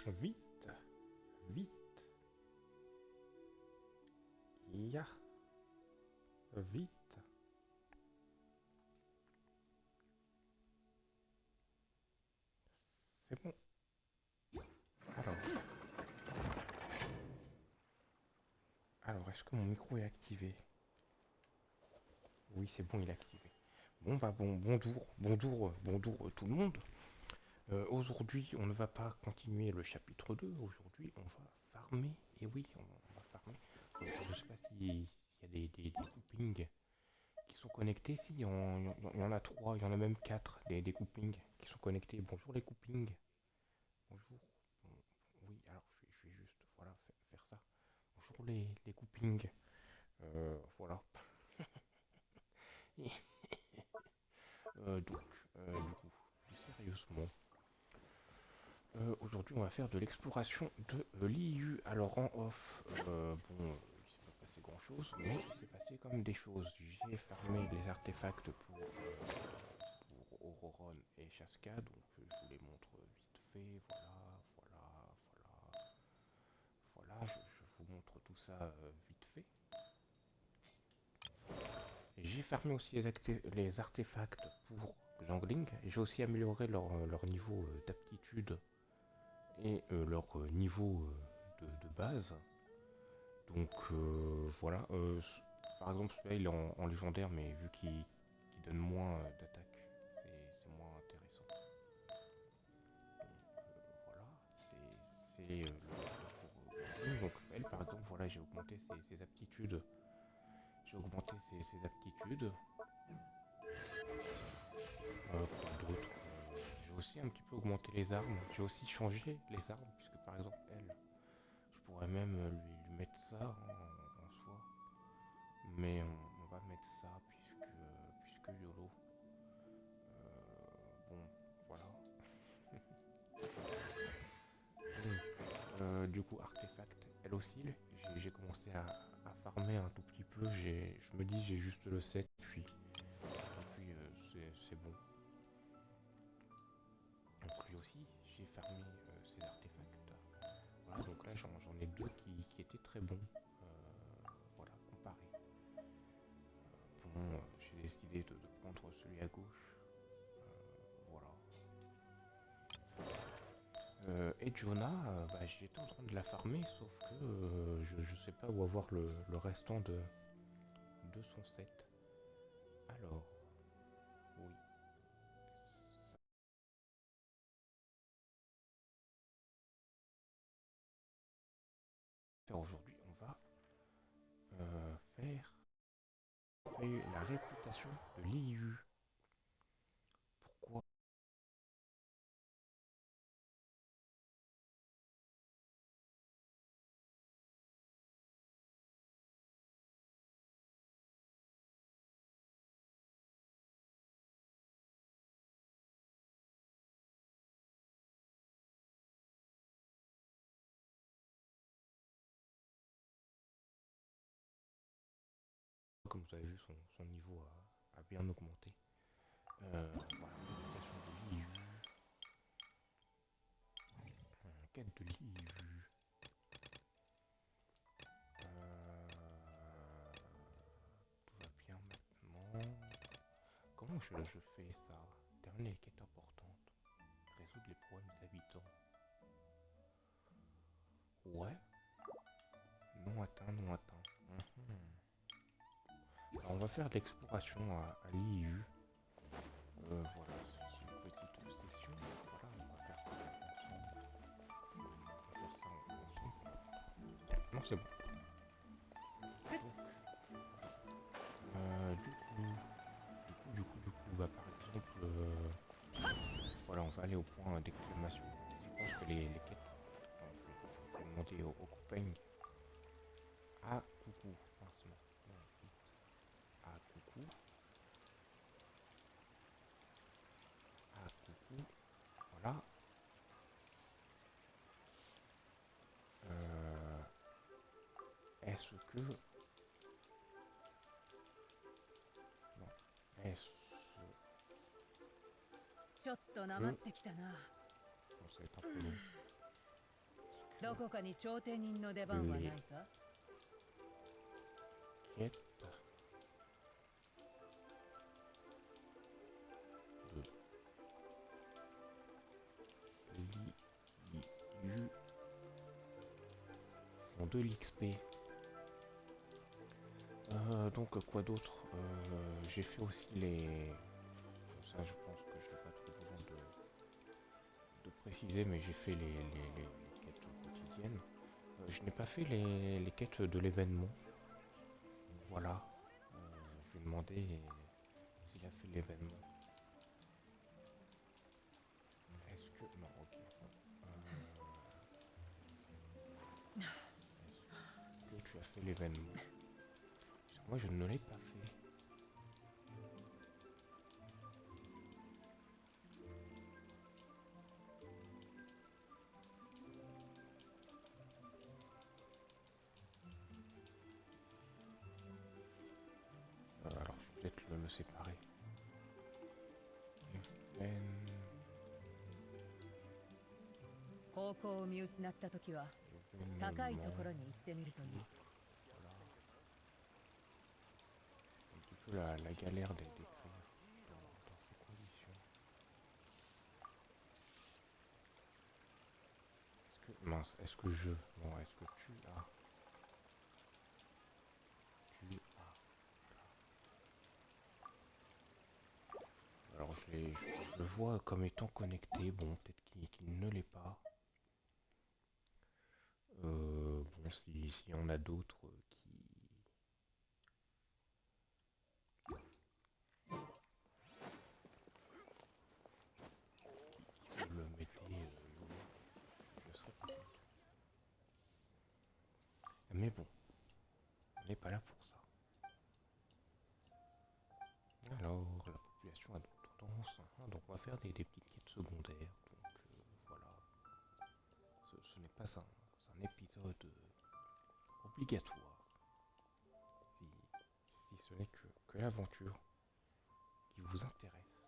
Vite, vite, ya, vite. C'est bon. Alors, est-ce que mon micro est activé? Oui, c'est bon, il est activé. Bon, bah bonjour tout le monde. Aujourd'hui, on ne va pas continuer le chapitre 2. Aujourd'hui, on va farmer. Et oui, on va farmer. Je ne sais pas s'il y a des coupings qui sont connectés. Si, il y en a 3, il y en a même 4, des coupings qui sont connectés. Bonjour les coupings. Bonjour. Bon, oui, alors je vais juste voilà, faire ça. Bonjour les coupings. Voilà. Donc, du coup, plus sérieusement, aujourd'hui, on va faire de l'exploration de l'IU. Alors, en off, il s'est pas passé grand chose, mais il s'est passé quand même des choses. J'ai farmé les artefacts pour Auroron et Chaska, donc je vous les montre vite fait. Voilà, je vous montre tout ça vite fait. J'ai farmé aussi les artefacts pour Jangling. J'ai aussi amélioré leur niveau d'aptitude et leur niveau de base. Donc voilà. Par exemple, celui-là il est en légendaire, mais vu qu'il donne moins d'attaque, c'est moins intéressant. Donc voilà. C'est le donc elle, par exemple, voilà, j'ai augmenté ses aptitudes. J'ai augmenté ses aptitudes. Quoi d'autre j'ai aussi un petit peu augmenté les armes. J'ai aussi changé les armes, puisque par exemple, elle, je pourrais même lui mettre ça en soi. Mais on va mettre ça, puisque YOLO. Bon, voilà. Du coup, artefact, elle aussi, j'ai commencé à farmer un tout petit peu. Je me dis, j'ai juste le 7, puis c'est bon. Donc lui aussi, j'ai farmé ces artefacts. Voilà, donc là j'en ai deux qui étaient très bons. Voilà, comparé. Bon, j'ai décidé de prendre celui à gauche. Voilà. Et Jonah, bah, j'étais en train de la farmer, sauf que je sais pas où avoir le restant de son set. Alors, oui. Aujourd'hui, on va faire la réputation de l'IU. Pourquoi? Comme vous avez vu, son niveau a bien augmenté. Voilà, réputation de l'IU. Quête de l'IU. Tout va bien maintenant. Comment je fais ça? Terminer les quêtes importantes. Résoudre les problèmes des habitants. Ouais. Non atteint, non atteint. Alors on va faire de l'exploration à l'IU. Voilà, c'est une petite session. Voilà, on va faire ça ensemble. On va faire ça ensemble. Non, c'est bon. Donc, du coup, bah, par exemple, voilà, on va aller au point d'exclamation. Je pense que les quêtes, je vais demander au copain. Ah, coucou. Mince, non, vite. Ah, coucou. Ah, coucou. Voilà. Euh, est-ce que... Non. Est-ce que...ちょっとなまってきたな。Bon, ça va être un peu long. どこかに頂点人の出番はないか？ quête de Liu font de l'XP. Donc quoi d'autre? J'ai fait aussi les... Ça je pense que je n'ai pas trop besoin de préciser, mais j'ai fait les quêtes quotidiennes. Je n'ai pas fait les quêtes de l'événement. Voilà. Je vais demander s'il a fait l'événement. Est-ce que... Non, ok. Est-ce que tu as fait l'événement? Moi je ne l'ai pas fait. Alors je vais peut-être me séparer. Even... 方向を見失ったときは高いところに行ってみるといい。 Voilà. C'est un petit peu la galère d'écrire dans ces conditions. Est-ce que... Mince, est-ce que je... Bon, est-ce que tu as... Tu as... Alors je le vois comme étant connecté, bon peut-être qu'il ne l'est pas. Bon si on a d'autres qui... le mettez, je serais pas sûr. Mais bon, on n'est pas là pour ça. Alors, la population a donc tendance, hein, donc on va faire des petites quêtes secondaires, donc voilà. Ce n'est pas un épisode obligatoire, si ce n'est que l'aventure qui vous intéresse.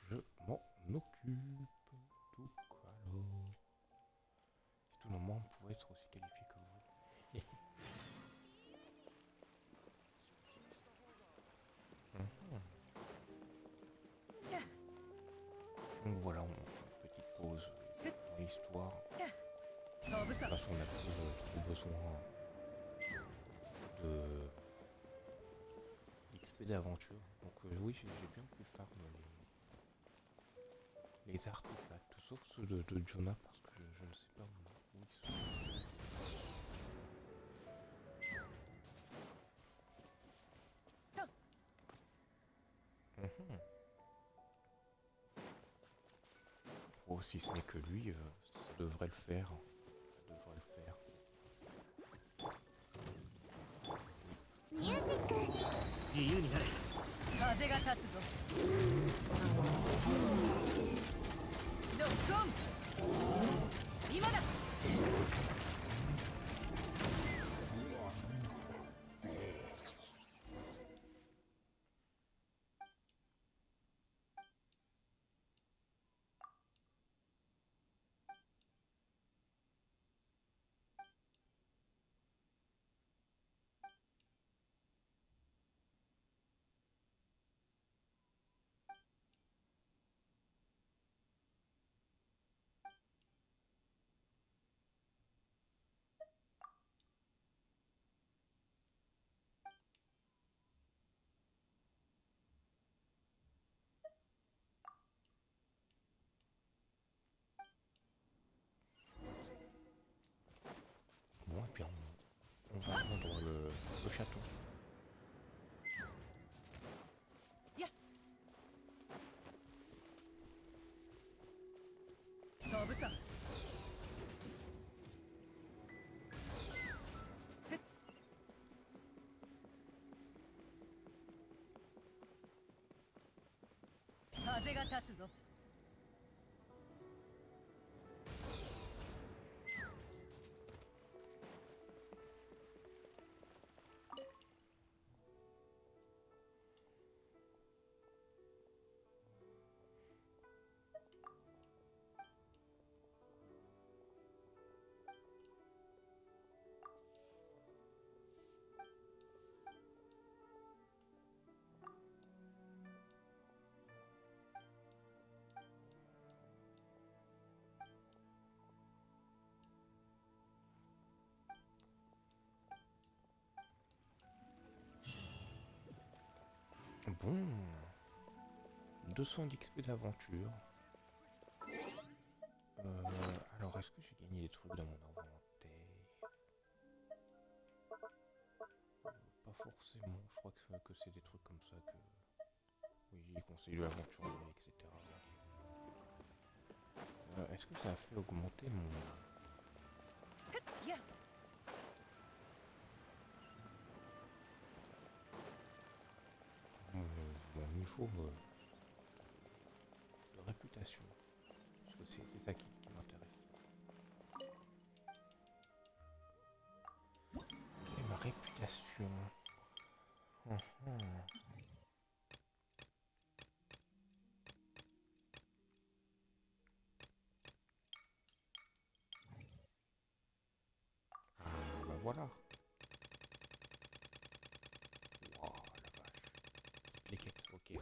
Je m'en occupe. Donc alors, si tout le monde pouvait être aussi qualifié que vous. Donc voilà, on fait une petite pause dans l'histoire. De toute façon, on a trop besoin de d'XP d'aventure. Donc oui, j'ai bien pu farm les artefacts, sauf ceux de Jonah, parce que je ne sais pas où ils sont. Oh, si ce n'est que lui, ça devrait le faire. Ça devrait le faire. ミュージック自由になれ。風が立つぞ。ロックオン。今だ。Bon, et puis on va rendre le château. Ya. 飛ぶか。風が立つぞ。Bon. 200 d'XP d'aventure. Alors, est-ce que j'ai gagné des trucs dans mon inventaire? Pas forcément. Je crois que c'est des trucs comme ça que... Oui, conseil de l'aventurier, etc. Est-ce que ça a fait augmenter mon... Ya. mon niveau de réputation? Parce que c'est ça qui m'intéresse. Quelle est ma réputation? Hum, hum. Bah voilà. Wow, la vache. Les quêtes, ok.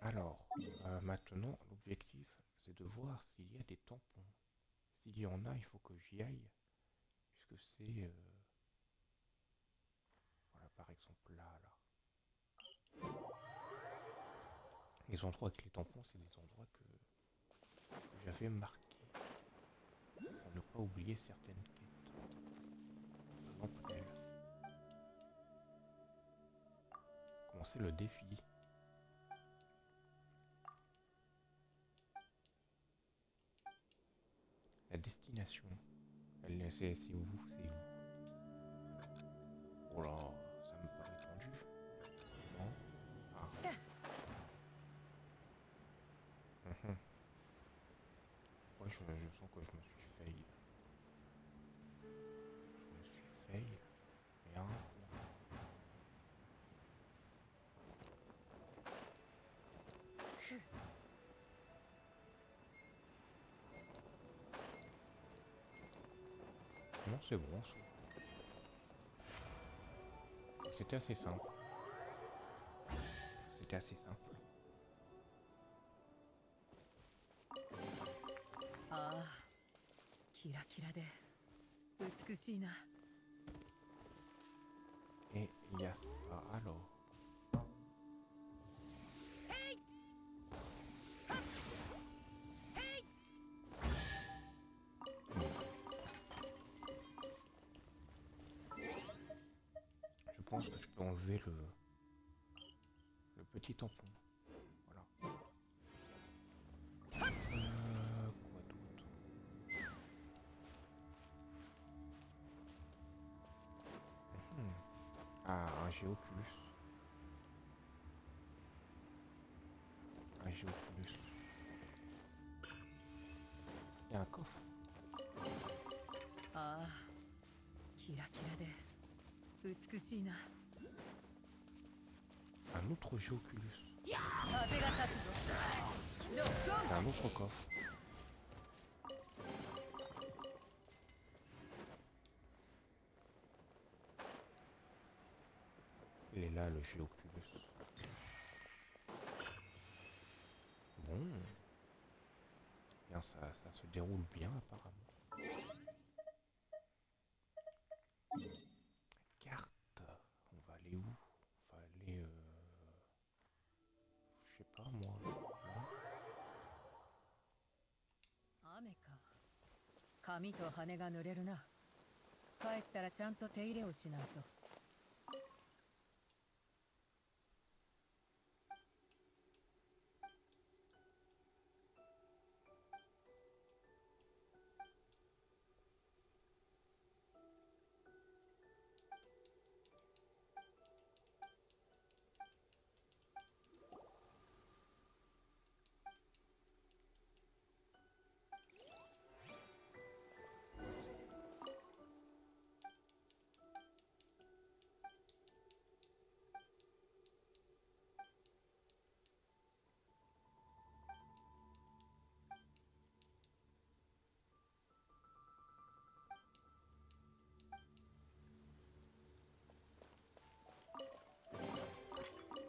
Alors, maintenant, l'objectif, c'est de voir s'il y a des tampons. S'il y en a, il faut que j'y aille. Puisque c'est... voilà, par exemple, là. Les endroits avec les tampons, c'est des endroits que j'avais marqués. Pour ne pas oublier certaines quêtes. Par exemple, elle. Commencer le défi. La destination. C'est où? C'est où? Oh là, ça me paraît tendu. Non? Ah. Ouais, je sens que je me suis fail. Je me suis fail. Et un coup. Non, c'est bon, ça. C'était assez simple. C'était assez simple. ああ、キラキラで美しいな。 Et il y a ça, alors. Je pense que je peux enlever le petit tampon. Voilà. Quoi d'autre? Ah, un Géoculus. Un Géoculus. Et un coffre. ああ、キラキラで美しいな。 Un autre Géoculus. 風が立つぞ。ロックオン。 Et un autre coffre. Il est là, le Géoculus. Bon. Bien, ça se déroule bien, apparemment. Carte. On va aller où? On va aller... je sais pas, moi. Là. 雨か。髪と羽が濡れるな。帰ったらちゃんと手入れをしないと。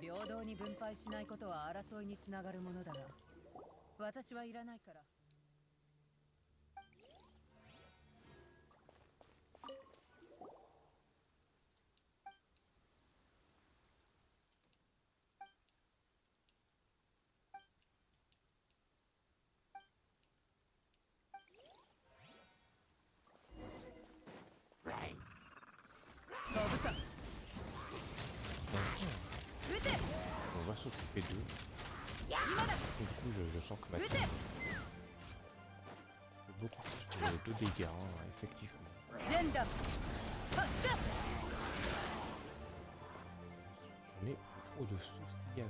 平等に分配しないことは争いにつながるものだが、私はいらないから。Bah, 撃て c'est beaucoup plus de dégâts, hein, effectivement. ジェンダム発射 J'en ai trop de soucis avec.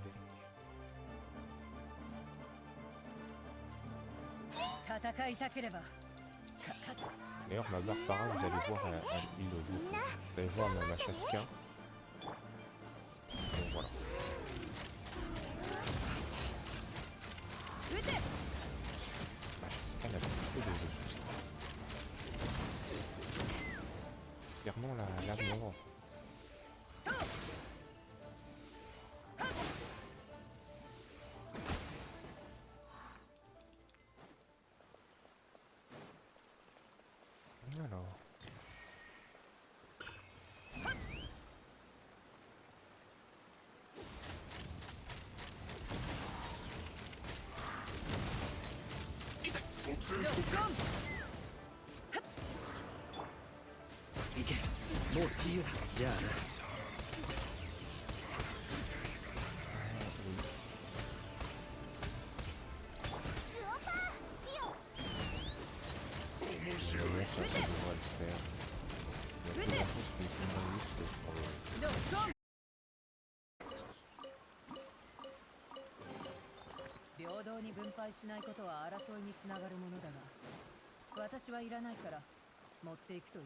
戦いたければかか D'ailleurs, ma Barbara, vous allez voir, vous allez voir ma Chaska. Donc voilà. 撃て Ma Chaska n'a plus trop de soucis. Concernant la mort. Alors. Ça devrait le faire. Il y a plus d'infos sur les communistes sur le... 平等に分配しないことは争いにつながるものだが私はいらないから持っていくといい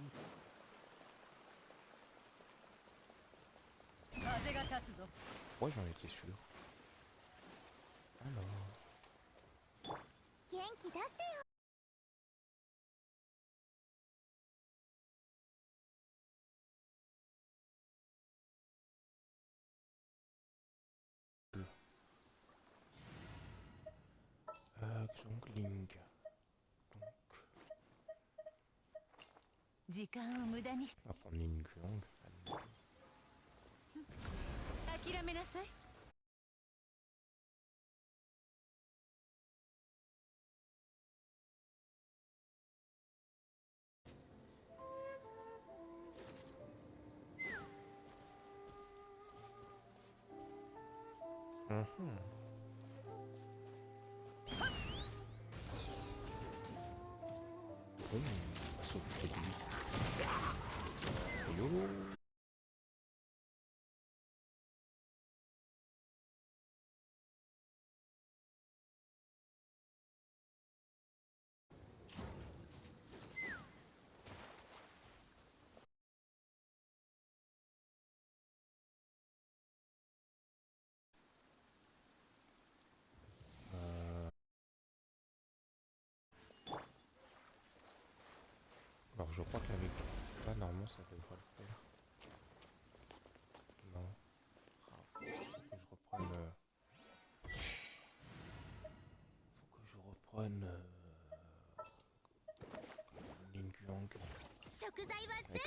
風が立つぞ Ouais, j'en étais sûr. Alors... 元気出してよ Xongling. Donc... 時間を無駄にし On va prendre une Guang. 諦めなさい Bon, on va s'occuper de lui. YOLO. Alors je crois qu'avec ça, normalement, ça devrait le faire. Non. Ah, faut que je reprenne... Faut que je reprenne... Ling Yuang. 食材は Avec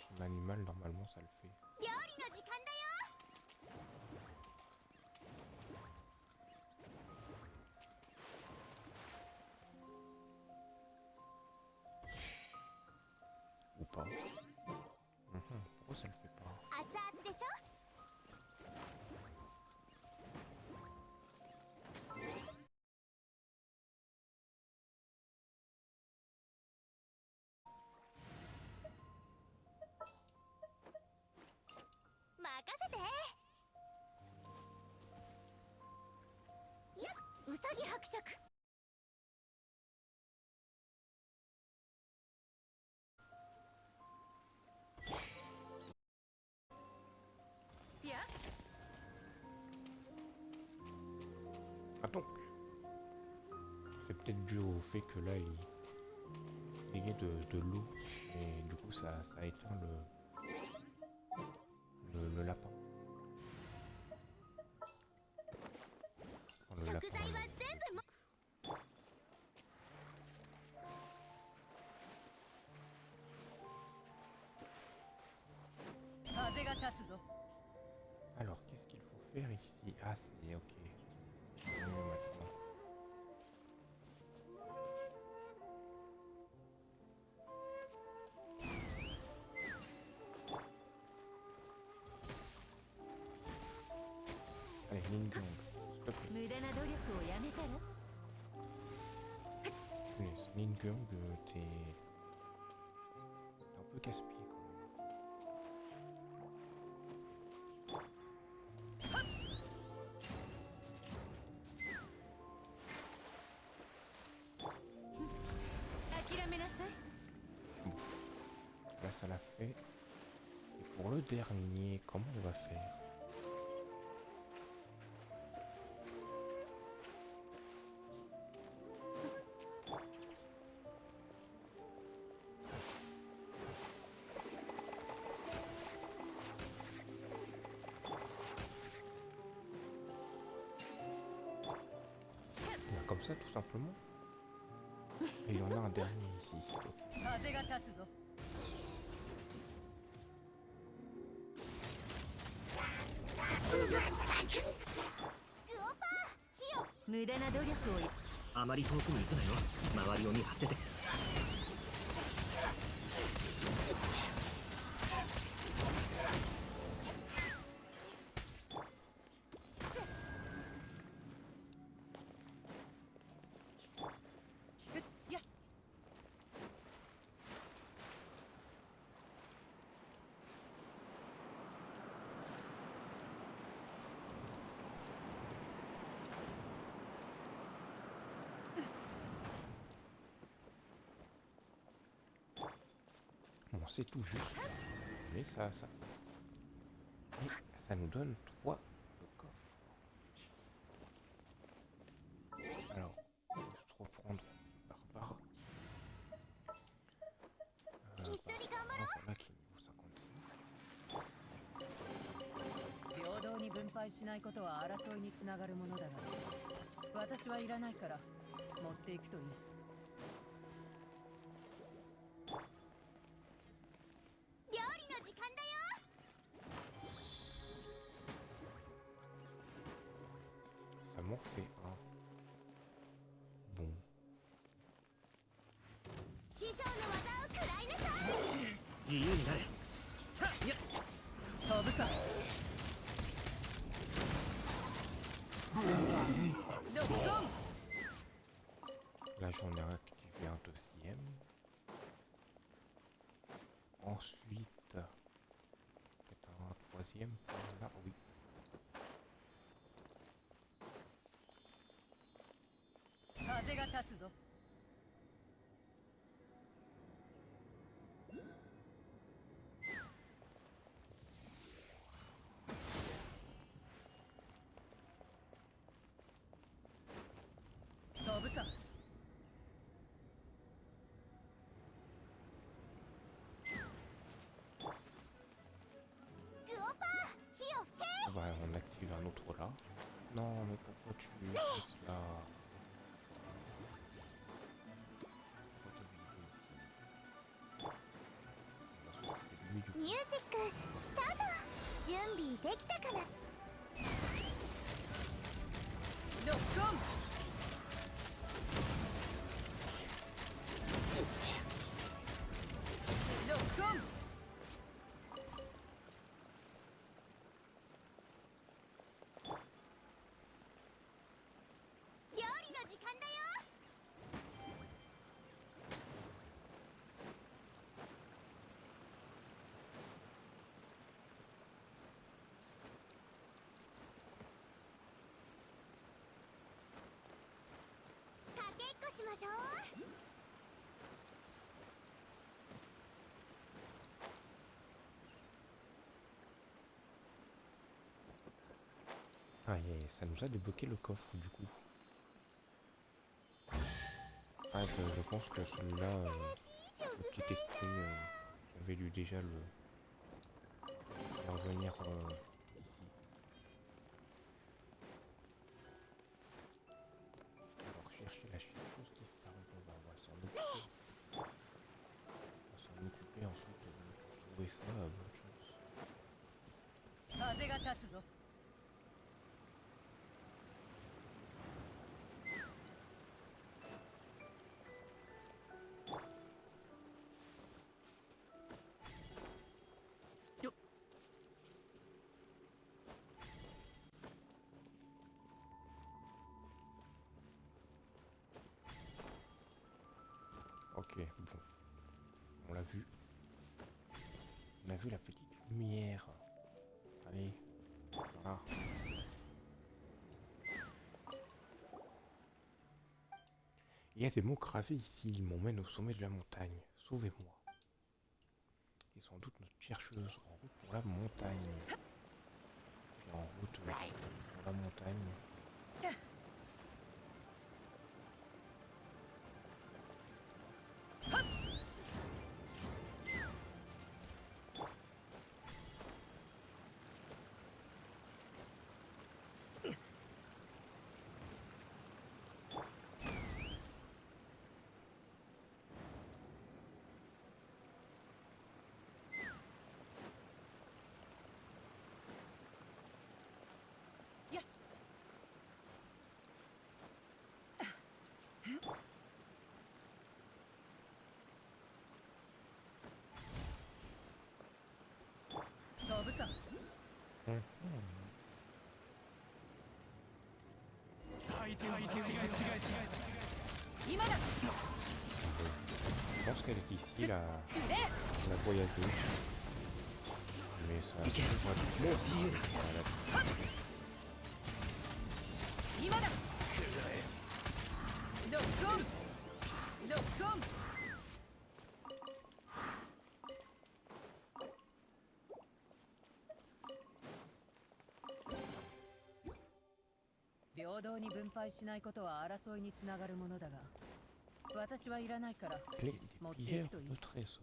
son animal, normalement, ça le fait. 料理の時間だよ Ou pas. Pourquoi ça le fait pas? 熱々でしょ 任せていやウサギ伯爵 いや Ah donc c'est peut-être dû au fait que là il y a de l'eau et du coup ça éteint le lapin. Enfin, le 食 lapin, 材は le- 全部も 風が立つぞ Alors qu'est-ce qu'il faut faire ici? Ah c'est ok. Maintenant. Allez, Ling Gong, s'il te plaît. 駄な努力をやめたら。 Punaise, Ningurg, t'es un peu casse-pied quand même. 諦めなさい。 Là, ça l'a fait. Et pour le dernier, comment on va faire? Bah, comme ça, tout simplement. Et il y en a un dernier ici. Ok. 風が立つぞ。無駄な努力をや。あまり遠くに行くなよ。周りを見張ってて。やっ。 Bon, c'est tout juste. Mais ça passe. Et ça nous donne 3 coffres. Alors, on va se reprendre Barbara. Là qui est niveau 55. 平等に分配しないことは争いにつながるものだが、私はいらないから持っていくといい。 Ça m'en fait un. Bon. 師匠の技を食らいなさい。自由になれ。はっやっ。飛ぶか。ロックオン。 Là, j'en ai activé un deuxième. Ensuite, peut-être un troisième. Là, oui. Bah, on active un autre là. Non, mais pourquoi tu restes là? Pourquoi t'as visé ici? On va s'occuper de lui du coup. ミュージックスタート。準備できたかな。ロックオン。ロックオン。 料理の時間だよ。 かけっこしましょう。 Ah, et ça nous a débloqué le coffre du coup. Ah, je pense que celui-là, le petit esprit avait lu déjà le revenir ici. Alors chercher la chose disparue. Bon, bah, on va s'en occuper. On va s'en occuper ensuite de trouver ça. Bonne chance. 風が立つぞ。 こ Ok, bon. On l'a vu. On a vu la petite lumière. Allez. Voilà. Il y a des mots gravés ici. Ils m'emmènent au sommet de la montagne. Sauvez-moi. Et sans doute notre chercheuse en route pour la montagne. Et en route pour la montagne. Je pense qu'elle est ici, la voyageuse. Mais ça se voit tout. Voilà. 今だロックオンロックオン平等に分配しないことは争いにつながるものだが私はいらないから Clé des 持ってい pierres くといい de trésor.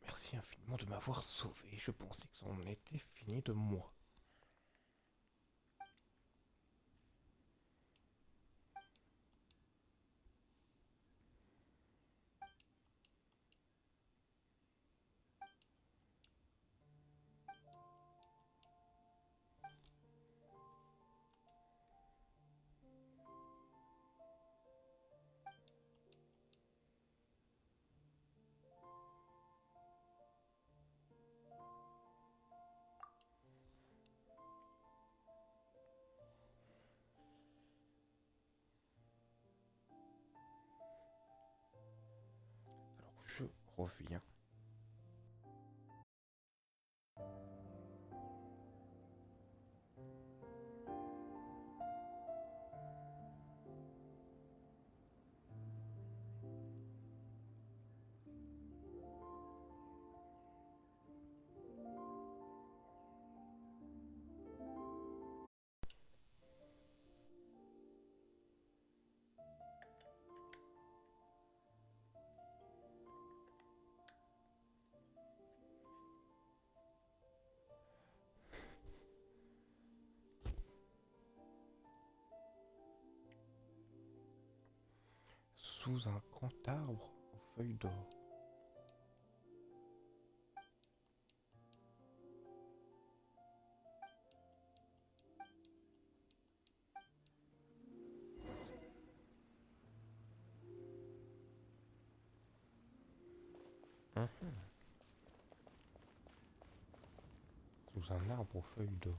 Merci infiniment de m'avoir sauvé. Je pensais que c'en était fini de moi. Alors je reviens. Sous un grand arbre aux feuilles d'or. Sous un arbre aux feuilles d'or.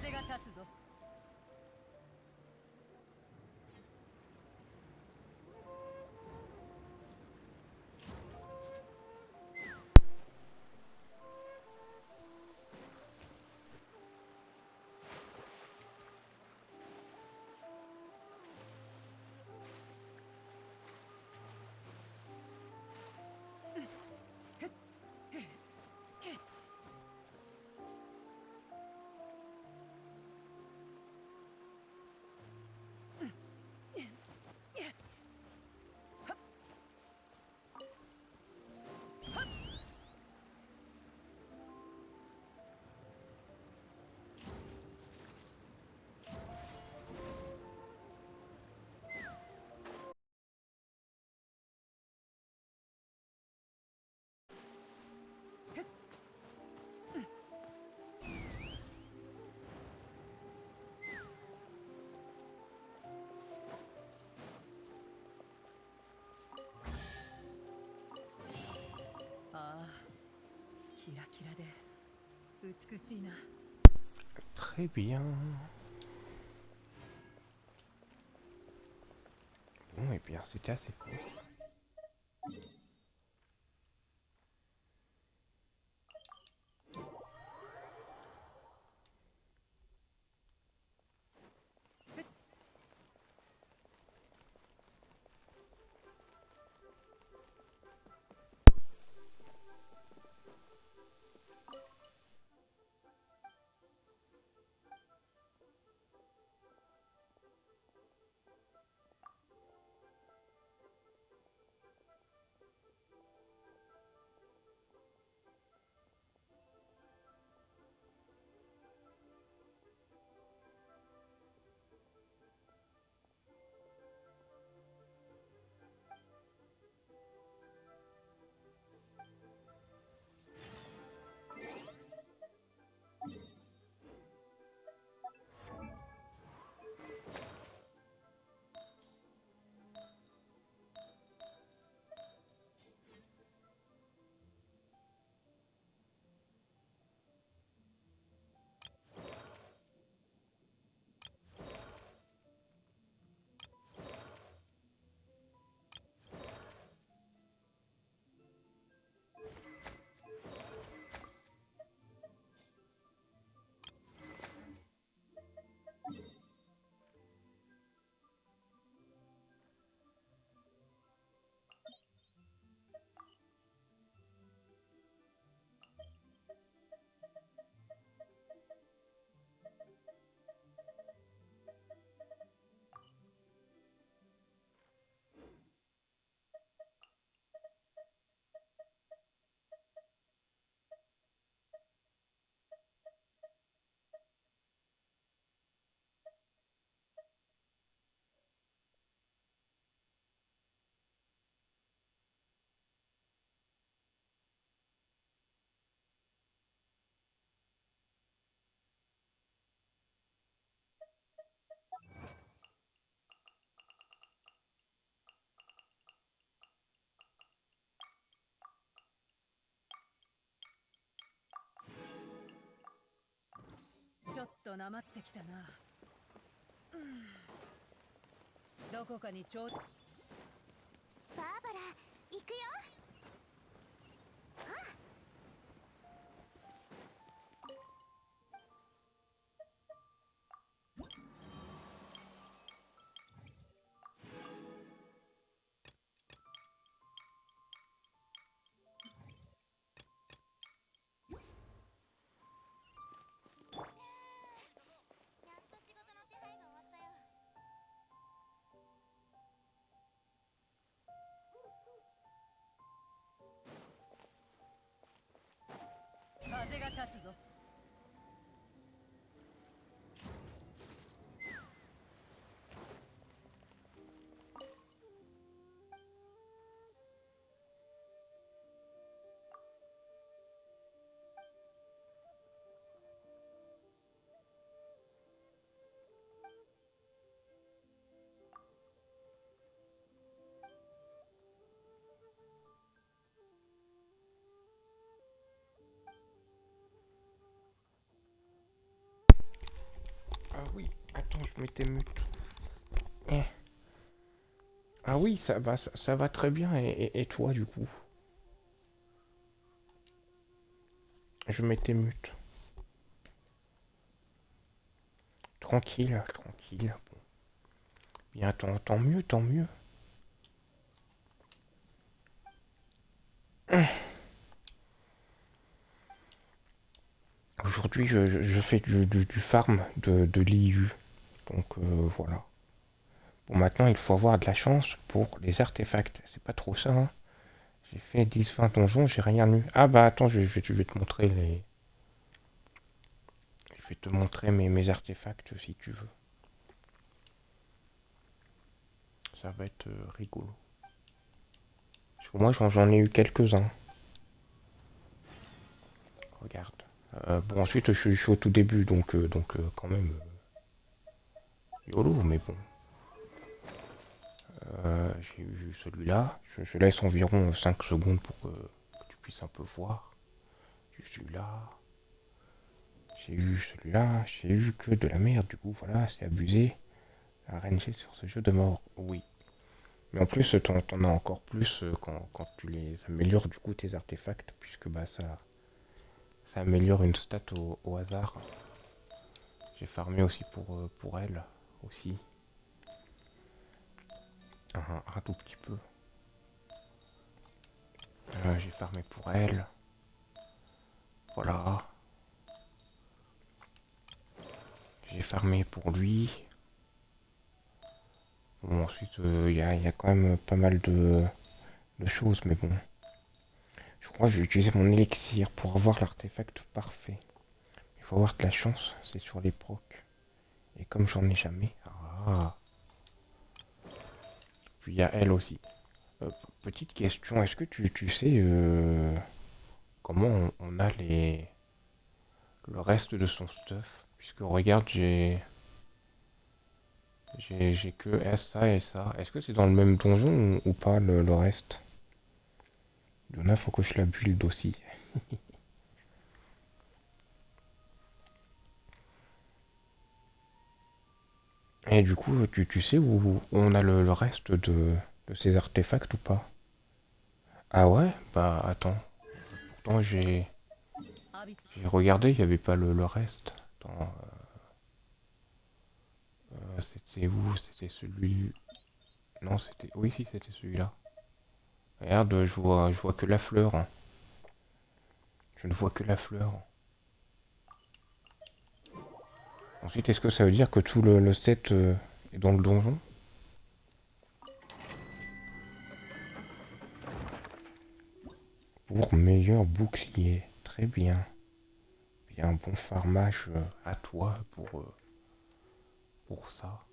風が立つぞ。ああ、キラキラで美しいな。Très bien. Bon, et bien, c'était assez cool.ちょっとなまってきたな。どこかにちょう。バーバラ行くよ。やっと仕事の手配が終わったよ。風が立つぞ。Attends, je m'étais mute. Eh. Ah oui, ça va très bien. Et toi, du coup? Je m'étais mute. Tranquille, tranquille. Bon. Bien, tant mieux, tant mieux. Aujourd'hui, je fais du farm de l'IU. Donc voilà. Bon, maintenant, il faut avoir de la chance pour les artefacts. C'est pas trop ça, hein. J'ai fait 10-20 donjons, j'ai rien eu. Ah bah attends, je vais te montrer les... Je vais te montrer mes artefacts si tu veux. Ça va être rigolo. Parce que moi, j'en ai eu quelques-uns. Regarde. Bon, ensuite, je suis au tout début, donc quand même... YOLO, mais bon. J'ai eu celui-là. Je laisse environ 5 secondes pour que tu puisses un peu voir. J'ai eu celui-là. J'ai eu celui-là. J'ai eu que de la merde, du coup, voilà, c'est abusé. RNG sur ce jeu de mort, oui. Mais en plus, t'en as encore plus quand tu les améliores, du coup, tes artefacts, puisque bah ça améliore une stat au hasard. J'ai farmé aussi pour elle, aussi. Un tout petit peu. J'ai farmé pour elle. Voilà. J'ai farmé pour lui. Bon, ensuite, il y a quand même pas mal de choses, mais bon. Je crois que je vais utiliser mon élixir pour avoir l'artefact parfait. Il faut avoir de la chance, c'est sur les procs. Et comme j'en ai jamais... Ah. Puis il y a elle aussi. Petite question, est-ce que tu sais comment on a le reste de son stuff? Puisque regarde, j'ai que ça et ça. Est-ce que c'est dans le même donjon ou pas le reste? Il y en a, faut que je la build aussi. Et du coup, tu sais où on a le reste de ces artefacts ou pas? Ah ouais? Bah attends. Pourtant j'ai regardé, il n'y avait pas le reste. Attends, c'était où? C'était celui... Non, c'était... Oui, si, c'était celui-là. Regarde, je vois que la fleur, hein. Je ne vois que la fleur. Ensuite, est-ce que ça veut dire que tout le set est dans le donjon? Pour meilleur bouclier. Très bien. Bien, bon farmage à toi pour ça.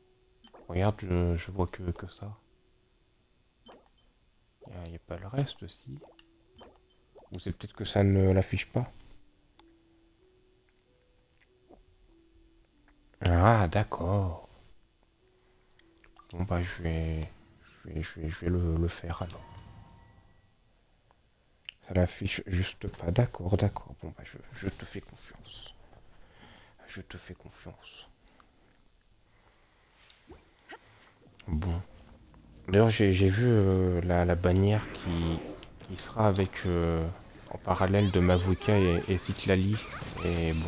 Regarde, je vois que ça. Il n'y a pas le reste, si. Ou c'est peut-être que ça ne l'affiche pas. Ah, d'accord. Bon, bah, je vais le faire alors. Ça l'affiche juste pas. D'accord, d'accord. Bon, bah, je te fais confiance. Je te fais confiance. Bon. D'ailleurs, j'ai vu la bannière qui sera avec en parallèle de Mavuka et Citlali. Et bon,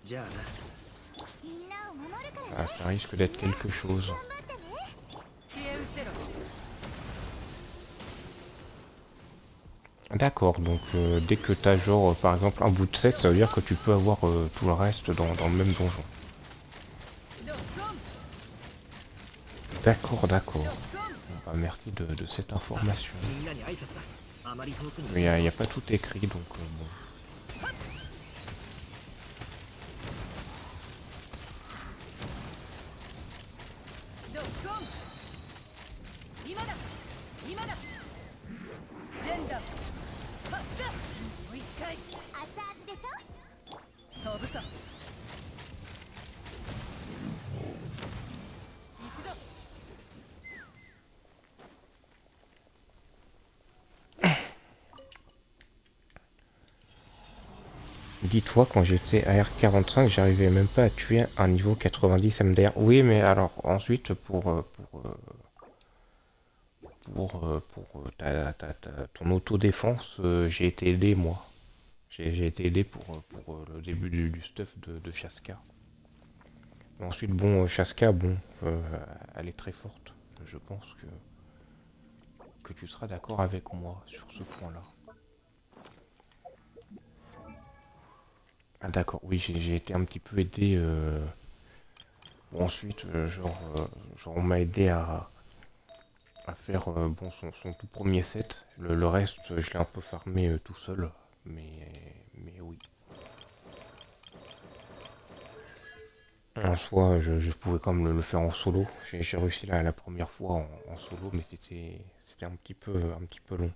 じゃあな みんなを守るから ça risque d'être quelque chose. 頑張ってね 消え失せろ D'accord, donc dès que t'as genre par exemple un bout de set, ça veut dire que tu peux avoir tout le reste dans le même donjon. ドッコン D'accord, d'accord. ドッコン Bon, bah, merci de cette information. みんなに挨拶だあまり遠くに Mais y a pas tout écrit, donc bon. ドッコン今だ今だジェンダー発射もう一回熱々でしょ飛ぶか行くぞ Bien, dis-toi, quand j'étais à R45, j'arrivais même pas à tuer un niveau 90 MDR. Oui, mais alors, ensuite, ton autodéfense, j'ai été aidé, moi. J'ai été aidé pour le début du stuff de Shaska. Ensuite, bon, Shaska, bon, elle est très forte. Je pense que tu seras d'accord avec moi sur ce point-là. Ah d'accord, oui, j'ai été un petit peu aidé. Bon, ensuite, genre, on m'a aidé à faire bon, son tout premier set. Le reste, je l'ai un peu farmé tout seul. Mais oui. En soi, je pouvais quand même le faire en solo. J'ai réussi la première fois en solo, mais c'était un petit peu long.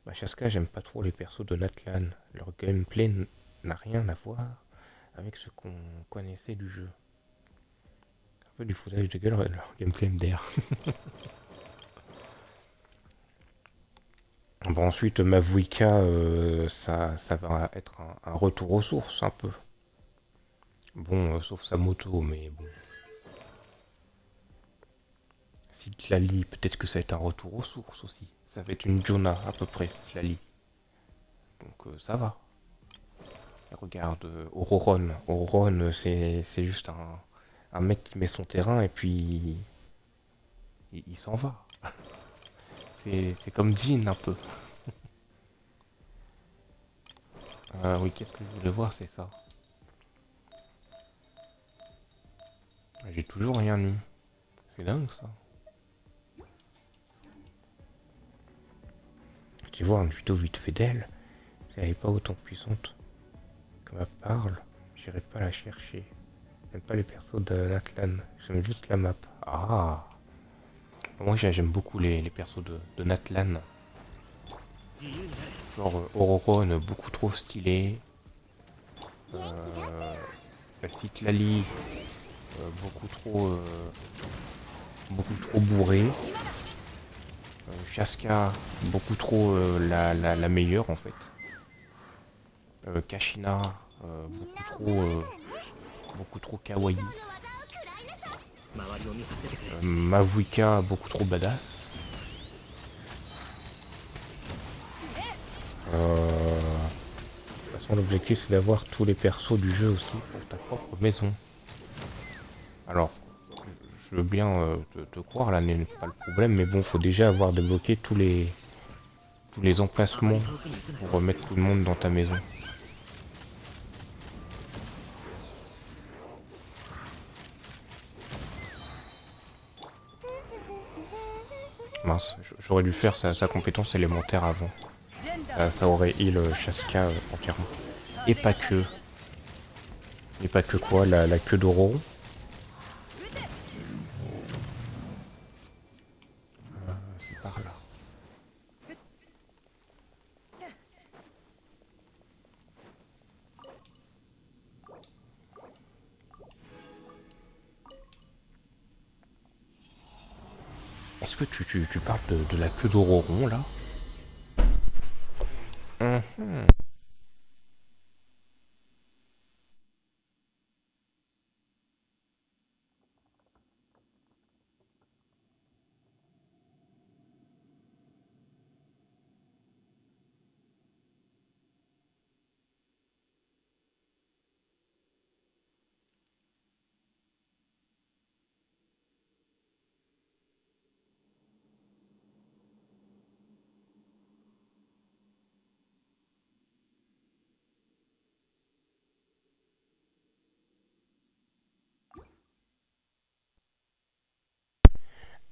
Bah, Shaska, j'aime pas trop les persos de Natlan. Leur gameplay n'a rien à voir avec ce qu'on connaissait du jeu. Un peu du foutage de gueule, leur gameplay MDR. Bon, ensuite, Mavuika, ça va être un retour aux sources, un peu. Bon, sauf sa moto, mais bon. Citlali, peut-être que ça va être un retour aux sources aussi. Ça va être une Jonah, à peu près, Citlali. Donc, ça va. Et regarde, Auroron. Auroron, c'est juste un mec qui met son terrain et puis il s'en va. C'est comme Jean un peu. Oui, qu'est-ce que je voulais voir, c'est ça. J'ai toujours rien eu. C'est dingue ça. Tu vois une vidéo vite fait d'elle. Si elle n'est pas autant puissante que ma parle, j'irai pas la chercher. J'aime pas les persos de Natlan. J'aime juste la map. Ah. Moi j'aime beaucoup les persos de Natlan. Genre Auroron, beaucoup trop stylé. La Citlali, beaucoup trop bourré. Shaska, beaucoup trop la meilleure en fait. Kashina, beaucoup trop kawaii. Mavuika, beaucoup trop badass. De toute façon, l'objectif c'est d'avoir tous les persos du jeu aussi pour ta propre maison. Alors, je veux bien te croire, là n'est pas le problème, mais bon, faut déjà avoir débloqué tous les emplacements pour remettre tout le monde dans ta maison. Mince, j'aurais dû faire sa compétence élémentaire avant. Ça aurait heal Shaska entièrement. Et pas que. Et pas que quoi, la queue d'Auroron. C'est par là. Est-ce que tu parles de la queue d'Auroron là?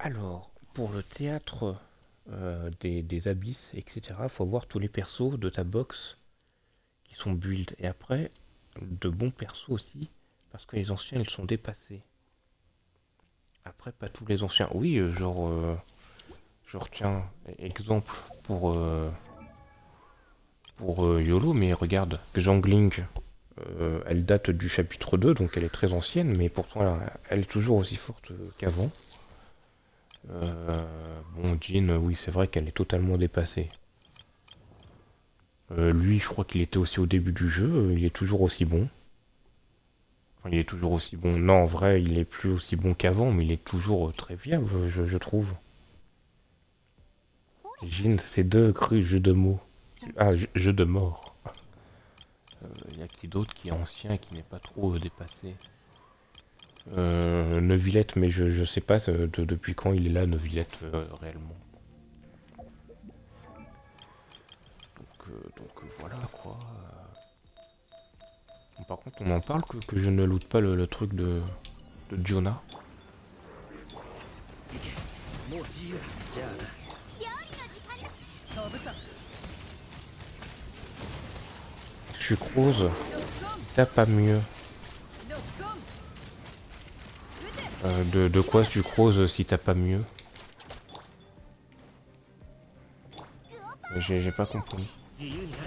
Alors, pour le théâtre des abysses, etc., faut voir tous les persos de ta box qui sont build. Et après, de bons persos aussi, parce que les anciens, ils sont dépassés. Après, pas tous les anciens. Oui, genre tiens, exemple pour YOLO, mais regarde, Xiangling, elle date du chapitre 2, donc elle est très ancienne, mais pourtant elle est toujours aussi forte qu'avant. Bon, Jean, oui, c'est vrai qu'elle est totalement dépassée. Lui, je crois qu'il était aussi au début du jeu. Il est toujours aussi bon. Enfin, il est toujours aussi bon. Non, en vrai, il est plus aussi bon qu'avant, mais il est toujours très fiable, je trouve. Jin, c'est deux crus jeux de mots. Ah, jeu de mort. Il y a qui d'autre qui est ancien et qui n'est pas trop dépassé. Neuvillette, mais je sais pas depuis quand il est là, Neuvillette, réellement. Donc voilà quoi. Bon, par contre, on en parle que je ne loot pas le truc de Jonah. もう自由だ。じゃあな。飛ぶか Sucrose, ロックオン t'as pas mieux. ロックオン撃て De quoi sucrose si t'as pas mieux? J'ai pas compris. 自由になれ。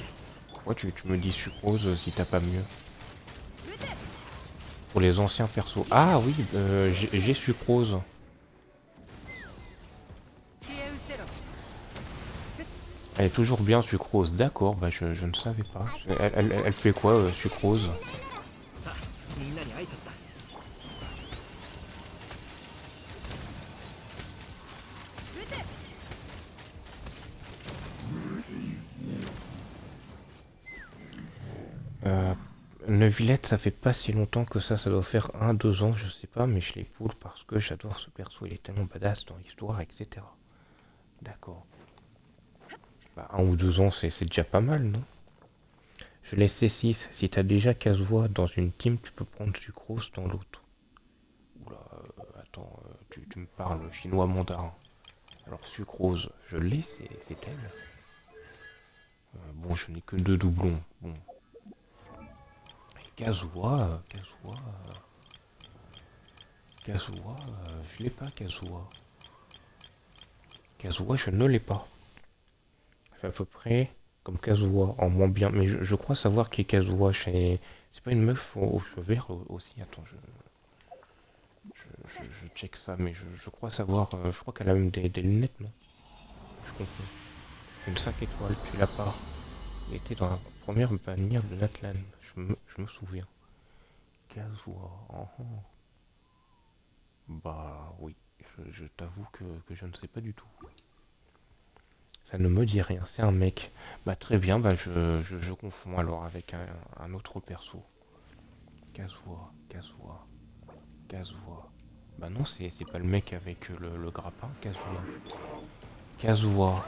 Pourquoi tu me dis sucrose si t'as pas mieux? 撃て Pour les anciens persos. Ah oui, j'ai sucrose. 消え失せろ Elle est toujours bien sucrose. D'accord, bah je ne savais pas. Elle fait quoi sucrose? さあみんなに挨拶だ。撃て Neuvillette, ça fait pas si longtemps que ça doit faire 1-2 ans, je sais pas, mais je les poule parce que j'adore ce perso, il est tellement badass dans l'histoire, etc. D'accord. Bah 1 ou 2 ans, c'est déjà pas mal, non? Je laisse C6, si t'as déjà Kazuha dans une team, tu peux prendre Sucrose dans l'autre. Oula, attends, tu me parles chinois mandarin. Alors Sucrose, je l'ai, c'est elle. Bon, je n'ai que 2 doublons, bon. Kazuha, je l'ai pas Kazuha. Kazuha, je ne l'ai pas. C'est à peu près comme Kazuha, en moins bien. Mais je crois savoir qui est Kazuha. C'est pas une meuf aux cheveux verts aussi. Attends, je check ça, mais je crois savoir. Je crois qu'elle a même des lunettes, non? Je confonds. Une 5 étoiles, tu l'as pas. Elle était dans la première bannière de Natlan. Je me souviens. Kazuha. Bah oui, je t'avoue que je ne sais pas du tout. Ça ne me dit rien, c'est un mec. Bah très bien, bah je confonds alors avec un autre perso. Kazuha. Bah non, c'est pas le mec avec le grappin, Kazuha. Kazuha,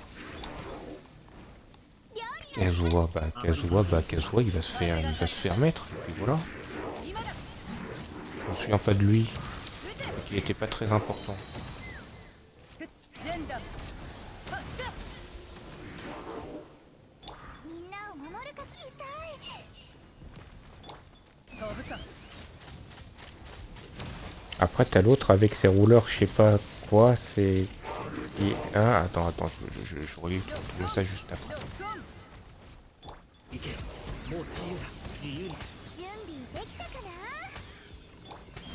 il va se faire mettre, et puis voilà. 今だ Je me souviens pas de lui, il était pas très important. ジェンダー発射みんなを守るか痛い飛ぶか Après t'as l'autre avec ses rouleurs, je sais pas quoi, c'est... Ah, attends, je relis le message juste après. ロックオン行け。もう自由だ。自由に。準備できたかな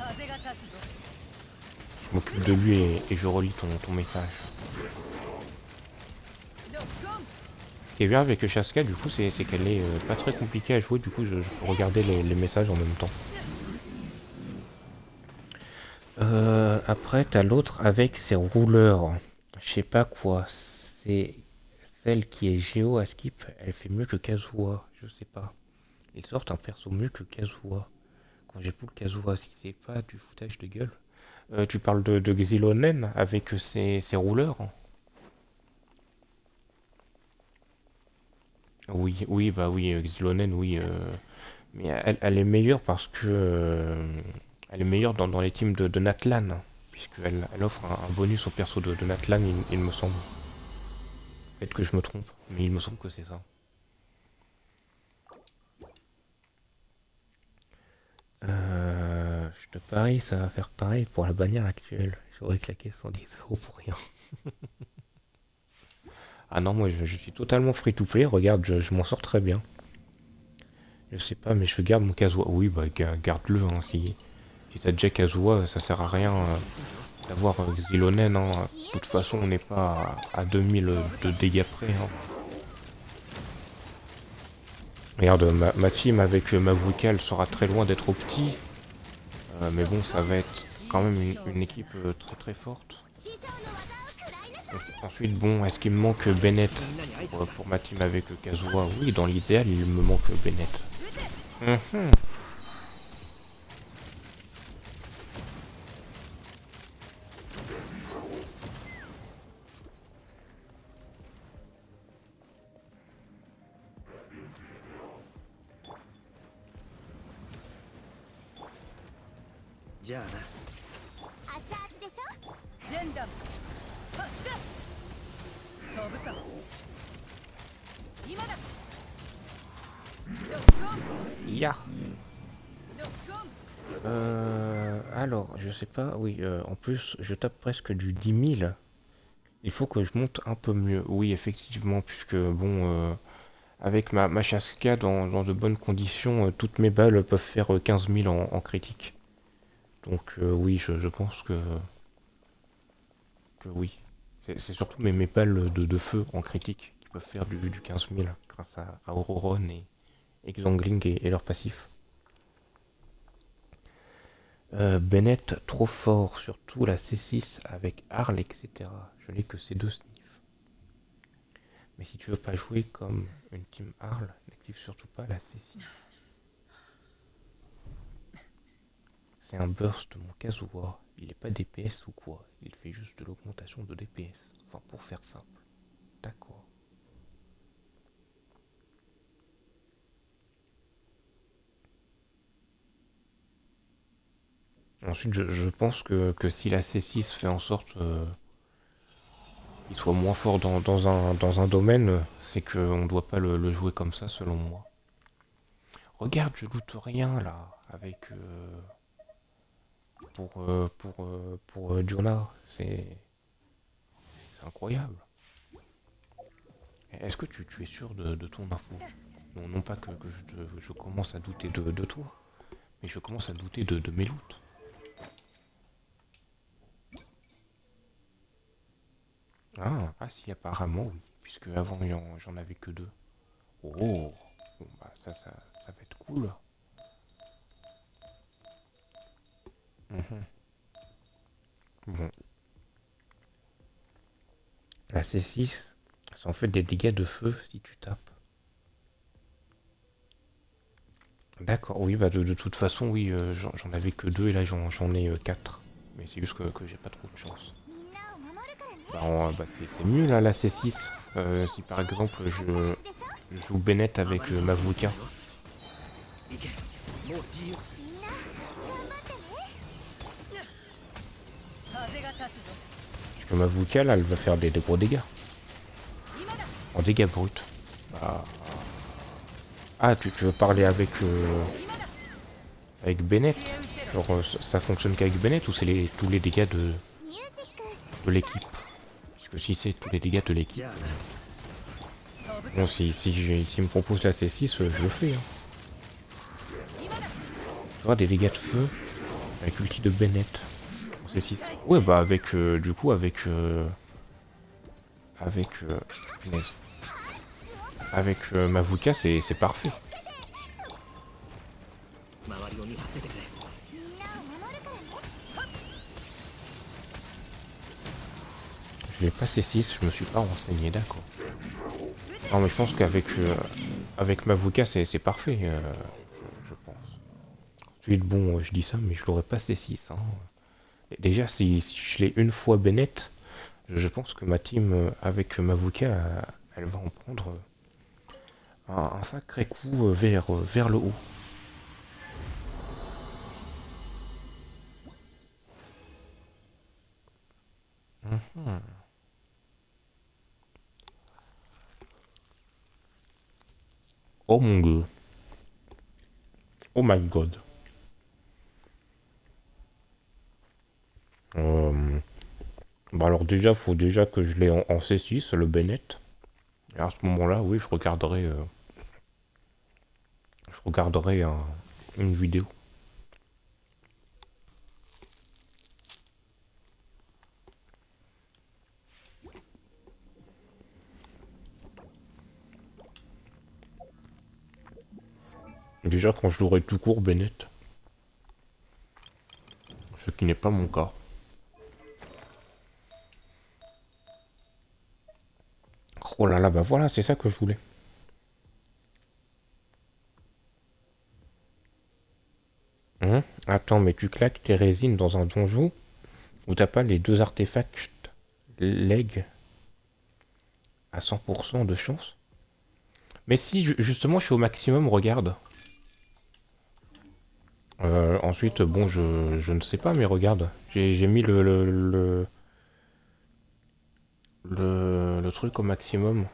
風が立つぞ Je m'occupe de lui et je relis ton message. ロックオン Ce qui est bien avec Shaska, du coup, c'est qu'elle est pas très compliquée à jouer, du coup, je peux regarder les messages en même temps. Après, t'as l'autre avec ses rouleurs. Je sais pas quoi. C'est celle qui est Géo à skip. Elle fait mieux que Kazuha. Je sais pas. Ils sortent un perso mieux que Kazuha. Quand j'ai pour le Kazuha, si c'est pas du foutage de gueule. Tu parles de Xilonen avec ses rouleurs. Oui, bah oui, Xilonen, oui. Mais elle est meilleure parce que... elle est meilleure dans les teams de Natlan. Puisqu'elle offre un bonus au perso de Natlan, il me semble. Peut-être que je me trompe, mais il me semble que c'est ça. Je te parie, ça va faire pareil pour la bannière actuelle. J'aurais claqué 110 € pour rien. Ah non, moi je suis totalement free to play. Regarde, je m'en sors très bien. Je sais pas, mais je garde mon Kazuha. Oui, bah garde-le. Hein, si t'as déjà Kazuha, ça sert à rien d'avoir Xilonen. Hein. De toute façon, on n'est pas à 2000 de dégâts près. Hein. Regarde, ma team avec Mavuka, elle sera très loin d'être au petit. Mais bon, ça va être quand même une équipe très très forte. 師匠の技を食らいなさい。 Ensuite, bon, est-ce qu'il me manque Bennett みんなに挨拶 pour ma team avec Kazuha? Oui, dans l'idéal, il me manque Bennett. Mhm. じゃあな熱々でしょ。ジェンダム発射飛ぶか今だロックオン Ya. ロックオン Alors, je sais pas, oui, en plus, je tape presque du 10 000. Il faut que je monte un peu mieux. Oui, effectivement, puisque, bon, avec ma Chaska dans de bonnes conditions, toutes mes balles peuvent faire 15 000 en critique. Donc, oui, je pense que oui. C'est surtout mes balles de feu en critique qui peuvent faire du 15 000 grâce à Auroron et Xangling et leur passif. Bennett, trop fort, surtout la C6 avec Arl, etc. Je n'ai que ces deux sniffs. Mais si tu veux pas jouer comme une team Arl, n'active surtout pas la C6. C'est un burst mon Kazuha. Il n'est pas DPS ou quoi. Il fait juste de l'augmentation de DPS. Enfin, pour faire simple. D'accord. Ensuite, je pense que si la C6 fait en sorte qu'il soit moins fort dans un domaine, c'est qu'on ne doit pas le jouer comme ça, selon moi. Regarde, je loot rien là, avec pour Jonah, c'est incroyable. Est-ce que tu es sûr de ton info? Non, non pas que je commence à douter de toi, mais je commence à douter de mes loots. Ah si, apparemment oui, puisque avant j'en avais que deux. Oh, bon bah ça va être cool. Mhm. Bon, la C6, ça en fait des dégâts de feu si tu tapes. D'accord, oui, bah de toute façon, oui, j'en avais que deux et là j'en ai quatre. Mais c'est juste que j'ai pas trop de chance. みんなを守るからね。 Bah, c'est mieux là, la C6. Si par exemple 熱々でしょ。 je joue Bennett avec 周りを Mavuka. 行けもう自由 みんな頑張ってね。 風が立つぞ Parce que Mavuka là, elle va faire des gros dégâts. 今だ En dégâts bruts. Bah... Ah, tu veux parler avec, 今だ avec Bennett? 消え失せろ Genre, ça fonctionne qu'avec Bennett ou c'est tous les dégâts de ミュージック。 l'équipe? Parce que si c'est tous les dégâts de l'équipe. じゃあな飛ぶか Bon, s'il me propose la C6, je le fais. Hein. 今だ Tu vois, des dégâts de feu avec l'ulti de Bennett en C6. Ouais, bah avec, du coup, punaise. Avec Mavuka, c'est parfait. 周りを見張っててくれ みんなを守るからね。 Je l'ai pas C6, je me suis pas renseigné, d'accord. Non, mais je pense qu'avec avec Mavuka, c'est parfait, je pense. Ensuite, bon, je dis ça, mais je l'aurais pas C6. Hein. Et déjà, si je l'ai une fois Bennett, je pense que ma team avec Mavuka, elle va en prendre un sacré coup vers le haut. Mhm. Oh mon dieu. Oh my god. Bah alors déjà, faut déjà que je l'ai en C6, le Bennett. Et à ce moment-là, oui, je regarderai une vidéo. Déjà quand je jouerai tout court Bennett. Ce qui n'est pas mon cas. Oh là là, bah voilà, c'est ça que je voulais. Attends, mais tu claques tes résines dans un donjon où t'as pas les deux artefacts leg à 100% de chance? Mais si, justement, je suis au maximum, regarde. Ensuite, bon, je ne sais pas, mais regarde. J'ai mis le truc au maximum.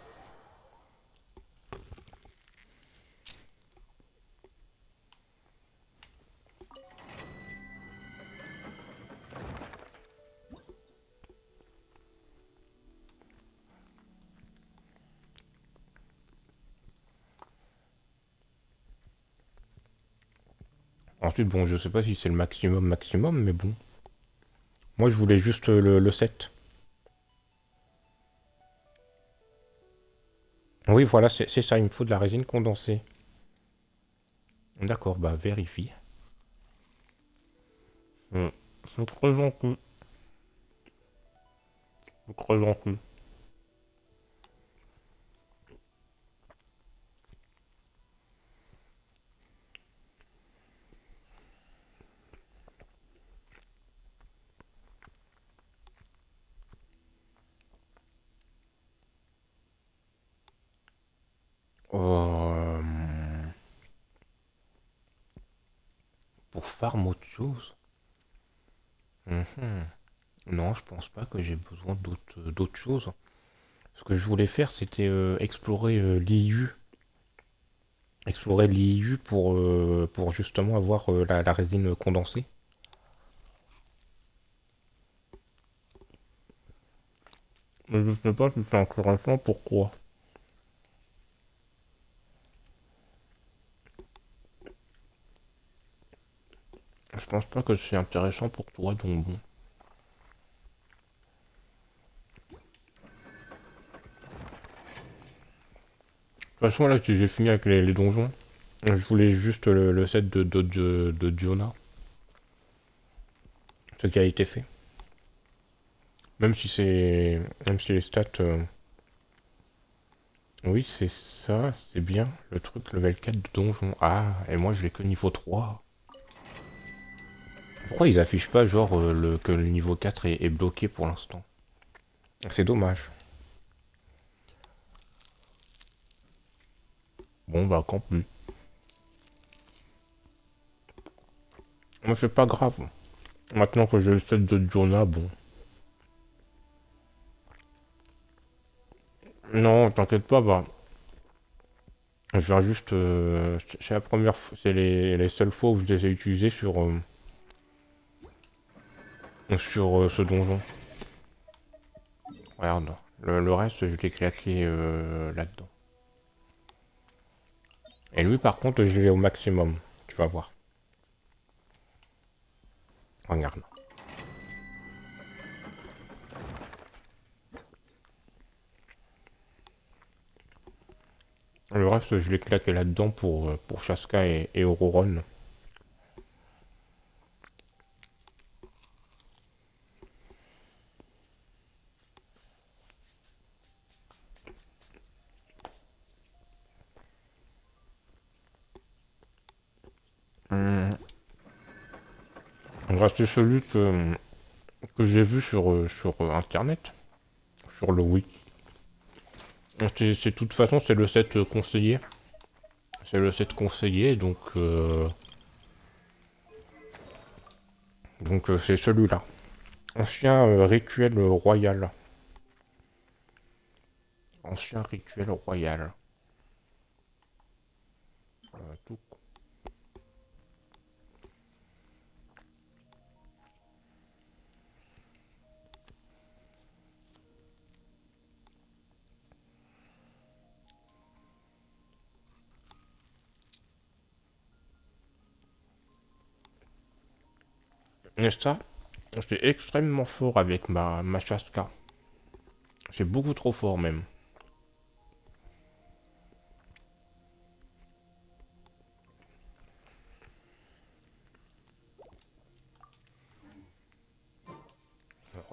Ensuite, bon, je sais pas si c'est le maximum, mais bon. Moi, je voulais juste le 7. Oui, voilà, c'est ça, il me faut de la résine condensée. D'accord, bah vérifie. C'est très gentil. C'est très gentil. Euh, pour farm autre chose? Mhm. Non, je pense pas que j'ai besoin d'autres choses. Ce que je voulais faire, c'était explorer l'IU. Explorer l'IU pour justement avoir la résine condensée. Mais je sais pas si c'est intéressant, pourquoi. Je pense pas que c'est intéressant pour toi, donc bon. De toute façon, là, j'ai fini avec les donjons. Je voulais juste le set de Diona. Ce qui a été fait. Même si c'est. Même si les stats. Oui, c'est ça, c'est bien. Le truc level 4 de donjon. Ah, et moi je l'ai que niveau 3. Pourquoi ils affichent pas genre que le niveau 4 est bloqué pour l'instant? C'est dommage. Bon bah quand plus. Mais c'est pas grave. Maintenant que j'ai le set de Diona, bon. Non, t'inquiète pas, bah. Je viens juste. C'est la première fois. C'est les seules fois où je les ai utilisés sur ce donjon. Regarde. Le reste, je l'ai claqué là-dedans. Et lui, par contre, je l'ai au maximum. Tu vas voir. Regarde. Le reste, je l'ai claqué là-dedans pour Shaska et Auroron. Il reste celui que j'ai vu sur internet, sur le wiki. De toute façon, c'est le set conseillé. C'est le set conseillé, donc c'est celui-là. Ancien rituel royal. Ancien rituel royal. Tout. Et ça, c'est extrêmement fort avec ma Shaska. C'est beaucoup trop fort même.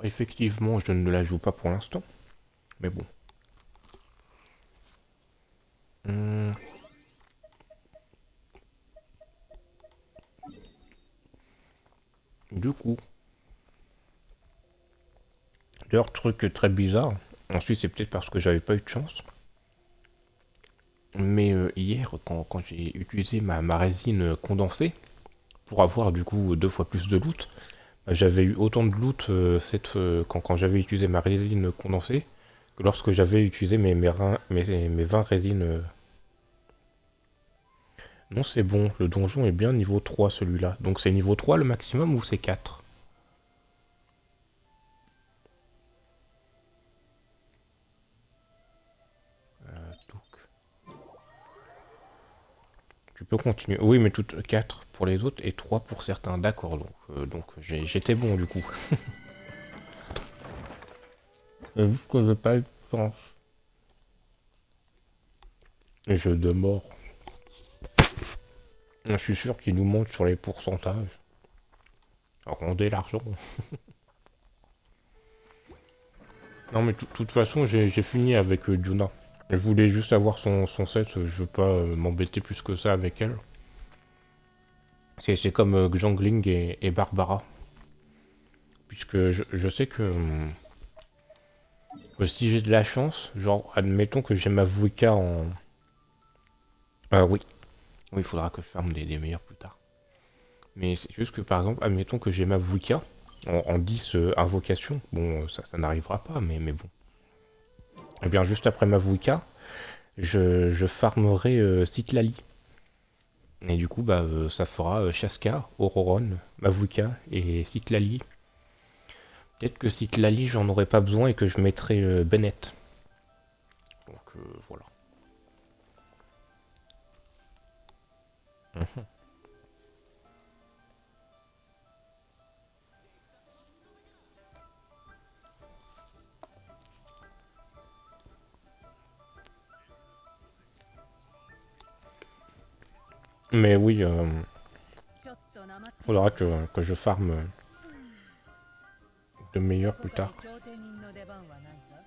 Effectivement, je ne la joue pas pour l'instant. Mais bon. Hmm. Du coup. D'ailleurs, truc très bizarre. Ensuite, c'est peut-être parce que j'avais pas eu de chance. Mais hier, quand j'ai utilisé ma résine condensée, pour avoir du coup 2 fois plus de loot, bah, j'avais eu autant de loot quand j'avais utilisé ma résine condensée que lorsque j'avais utilisé mes 20 résines. Non, c'est bon, le donjon est bien niveau 3 celui-là. Donc c'est niveau 3 le maximum ou c'est 4? Donc, tu peux continuer. Oui, mais toutes 4 pour les autres et 3 pour certains. D'accord, donc j'étais bon du coup. Vu que j'ai pas eu de chance. Jeu de mort. Je suis sûr qu'il nous montre sur les pourcentages. Rendez l'argent. Non mais de toute façon j'ai fini avec Juna. Je voulais juste avoir son set, je veux pas m'embêter plus que ça avec elle. C'est comme Xiangling et Barbara. Puisque je sais que si j'ai de la chance, genre admettons que j'ai ma Vuika en... oui. Oui, il faudra que je ferme des meilleurs plus tard. Mais c'est juste que par exemple, admettons que j'ai ma Vuika en 10 invocations. Bon, ça n'arrivera pas, mais bon. Et bien juste après ma Vuika, je farmerai Citlali. Et du coup, bah, ça fera Shaska, Ororon, Mavuka et Citlali. Peut-être que Citlali, j'en aurais pas besoin et que je mettrai Bennett. Donc voilà. Mhm. Mais oui, ちょっとなまってきた faudra que je farme de meilleur こ plus こに tard. 調停人の出番はないか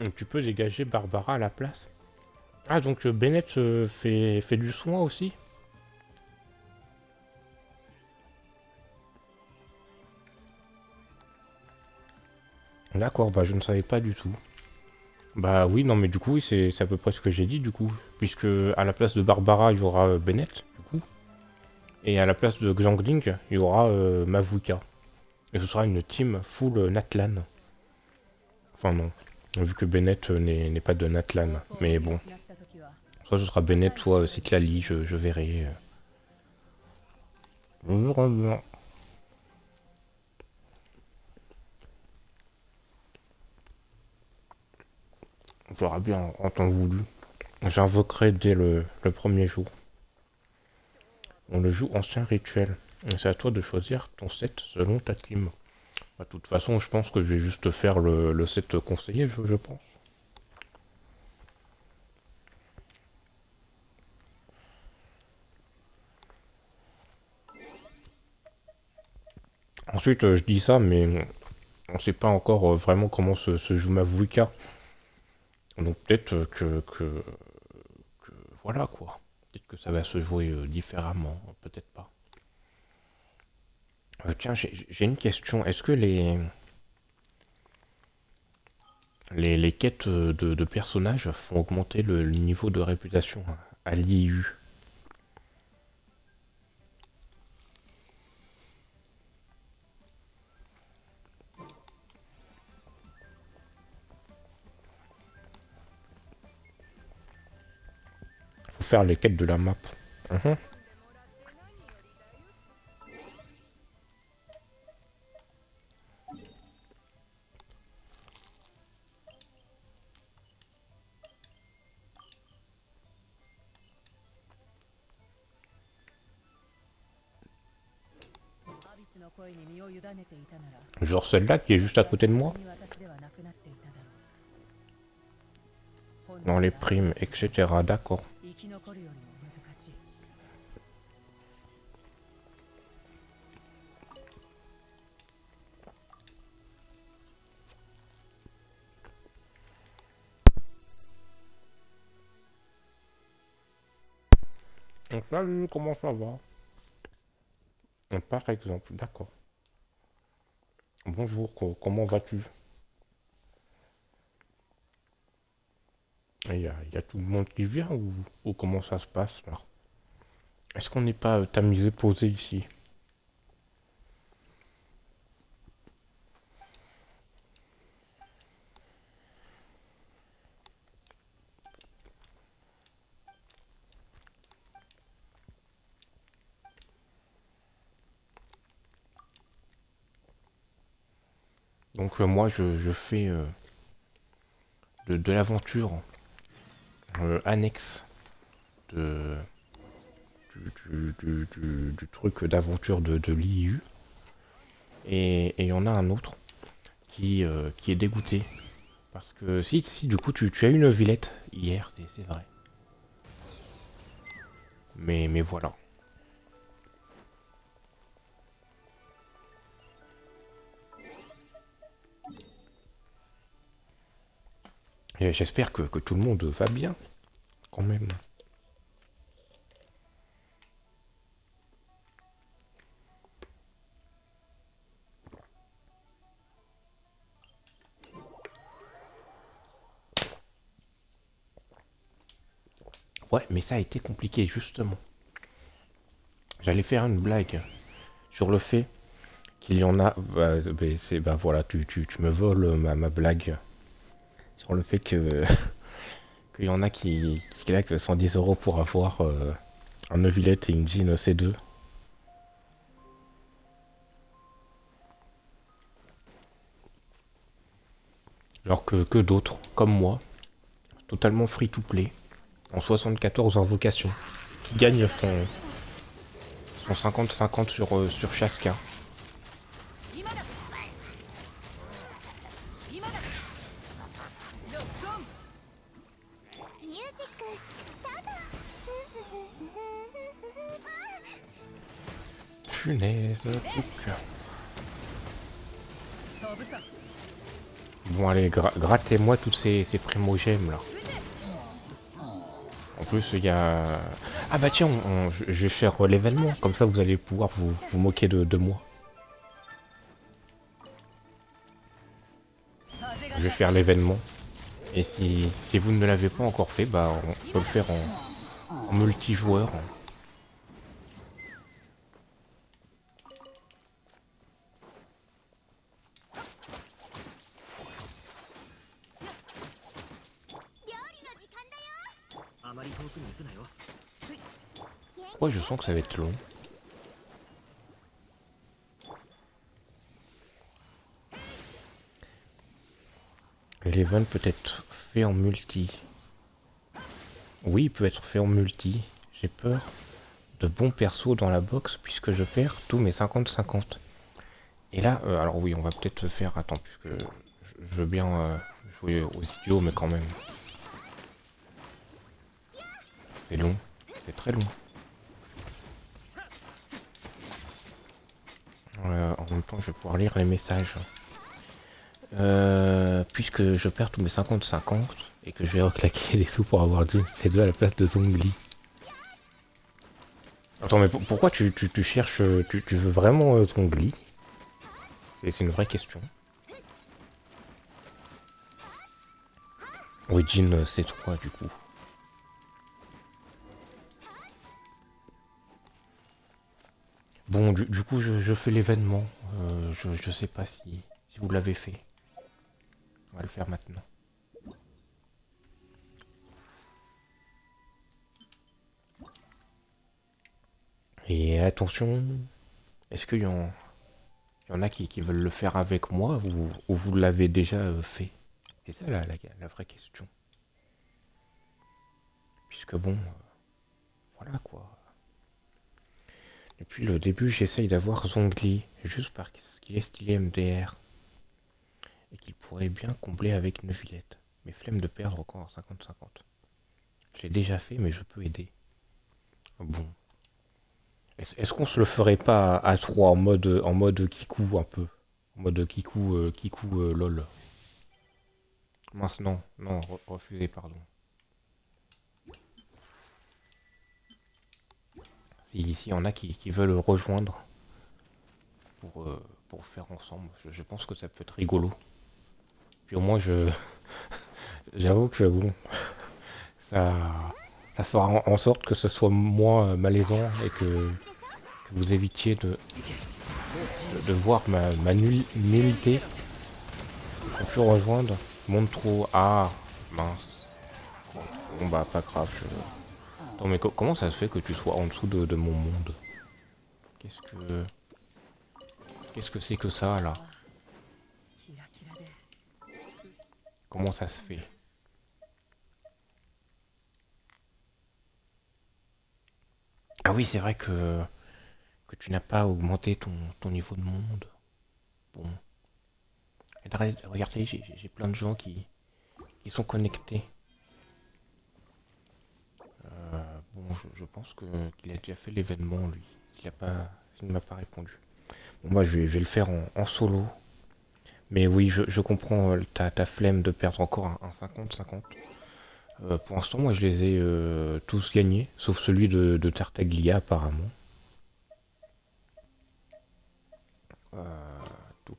Donc, tu peux dégager Barbara à la place. Ah, donc Bennett fait du soin aussi? D'accord, bah je ne savais pas du tout. Bah oui, non mais du coup, oui, c'est à peu près ce que j'ai dit du coup. Puisque à la place de Barbara, il y aura Bennett, du coup. Et à la place de Xiangling, il y aura Mavuka. Et ce sera une team full Natlan. Enfin non, vu que Bennett n'est pas de Natlan. Mais bon, soit ce sera Bennett, soit Citlali, je verrai. Je verrai bien. On verra bien en temps voulu. J'invoquerai dès le premier jour. On le joue ancien rituel. Et c'est à toi de choisir ton set selon ta team. Bah, de toute façon, je pense que je vais juste faire le set conseillé, je pense. Ensuite, je dis ça, mais on sait pas encore vraiment comment se joue ma Vuika. Donc peut-être que voilà quoi. Peut-être que ça va se jouer différemment, peut-être pas. Tiens, j'ai une question. Est-ce que les quêtes de personnages font augmenter le niveau de réputation à l'IU? Faut faire les quêtes de la map. Mhm. Genre celle-là qui est juste à côté de moi. dans les primes, etc. D'accord. 生き残るよりも難しい。 Donc là, comment ça va? Par exemple, d'accord. Bonjour, comment vas-tu? Il y a tout le monde qui vient ou comment ça se passe là? Est-ce qu'on n'est pas tamisé posé ici? Donc moi je fais de l'aventure annexe de, du truc d'aventure de l'IU. Et il y en a un autre qui est dégoûté. Parce que si du coup tu as eu une Villette hier, c'est vrai. Mais voilà. Et j'espère que tout le monde va bien, quand même. Ouais, mais ça a été compliqué, justement. J'allais faire une blague sur le fait qu'il y en a... Bah, voilà, tu me voles ma blague. Sur le fait que qu'il y en a qui claquent 110 € pour avoir un Neuvillette et une jean C2. Alors que d'autres, comme moi, totalement free to play, en 74 invocations, qui gagnent son 50-50 sur Shaska. 今だ今だロックオン ミュージックスタート。 Punaise, truc. 飛ぶか Bon allez, grattez-moi toutes ces primogèmes là. En plus il y a... Ah bah tiens, je vais faire l'événement, comme ça vous allez pouvoir vous moquer de moi. Je vais faire l'événement. Et si vous ne l'avez pas encore fait, bah on peut le faire en multijoueur. Ouais, je sens que ça va être long. L'event peut être fait en multi. Oui, il peut être fait en multi. J'ai peur de bons persos dans la box puisque je perds tous mes 50-50. Et là, alors oui, on va peut-être faire... Attends, puisque je veux bien jouer aux idiots, mais quand même. C'est long. C'est très long. En même temps, je vais pouvoir lire les messages. Puisque je perds tous mes 50-50 et que je vais reclaquer des sous pour avoir ces deux à la place de Zongli. Attends, mais pourquoi tu cherches... Tu veux vraiment Zongli? C'est une vraie question. Oui, Jin C3 du coup. Bon, du coup, je fais l'événement. Je sais pas si vous l'avez fait. On va le faire maintenant. Et attention, est-ce qu'il y en a qui veulent le faire avec moi ou vous l'avez déjà fait? C'est ça la vraie question. Puisque bon, voilà quoi. Depuis le début, j'essaye d'avoir Zongli, juste parce qu'il est stylé MDR. Et qu'il pourrait bien combler avec une Neuvillette. Mais flemme de perdre encore en 50-50. Je l'ai déjà fait, mais je peux aider. Bon. Est-ce qu'on se le ferait pas à 3 en mode kikou un peu? En mode kikou lol. Mince, non, non, refusé, pardon. Si ici y en a qui veulent rejoindre pour faire ensemble, je pense que ça peut être rigolo. Puis au moins j'avoue que bon, ça, ça fera en sorte que ce soit moins malaisant et que vous évitiez de voir ma nullité. On peut rejoindre. Monte trop. Ah, mince. Bon bah pas grave. Non mais comment ça se fait que tu sois en dessous de mon monde? Qu'est-ce que c'est que ça là? キラキラで Comment ça se fait? Ah oui, c'est vrai que tu n'as pas augmenté ton niveau de monde. Bon. Et là, regardez, j'ai plein de gens qui sont connectés. Bon, je pense qu'il a déjà fait l'événement, lui. S'il ne m'a pas répondu. Bon, moi, je vais le faire en solo. Mais oui, je comprends ta flemme de perdre encore un 50-50. Pour l'instant, moi, je les ai tous gagnés, sauf celui de Tartaglia, apparemment. Donc.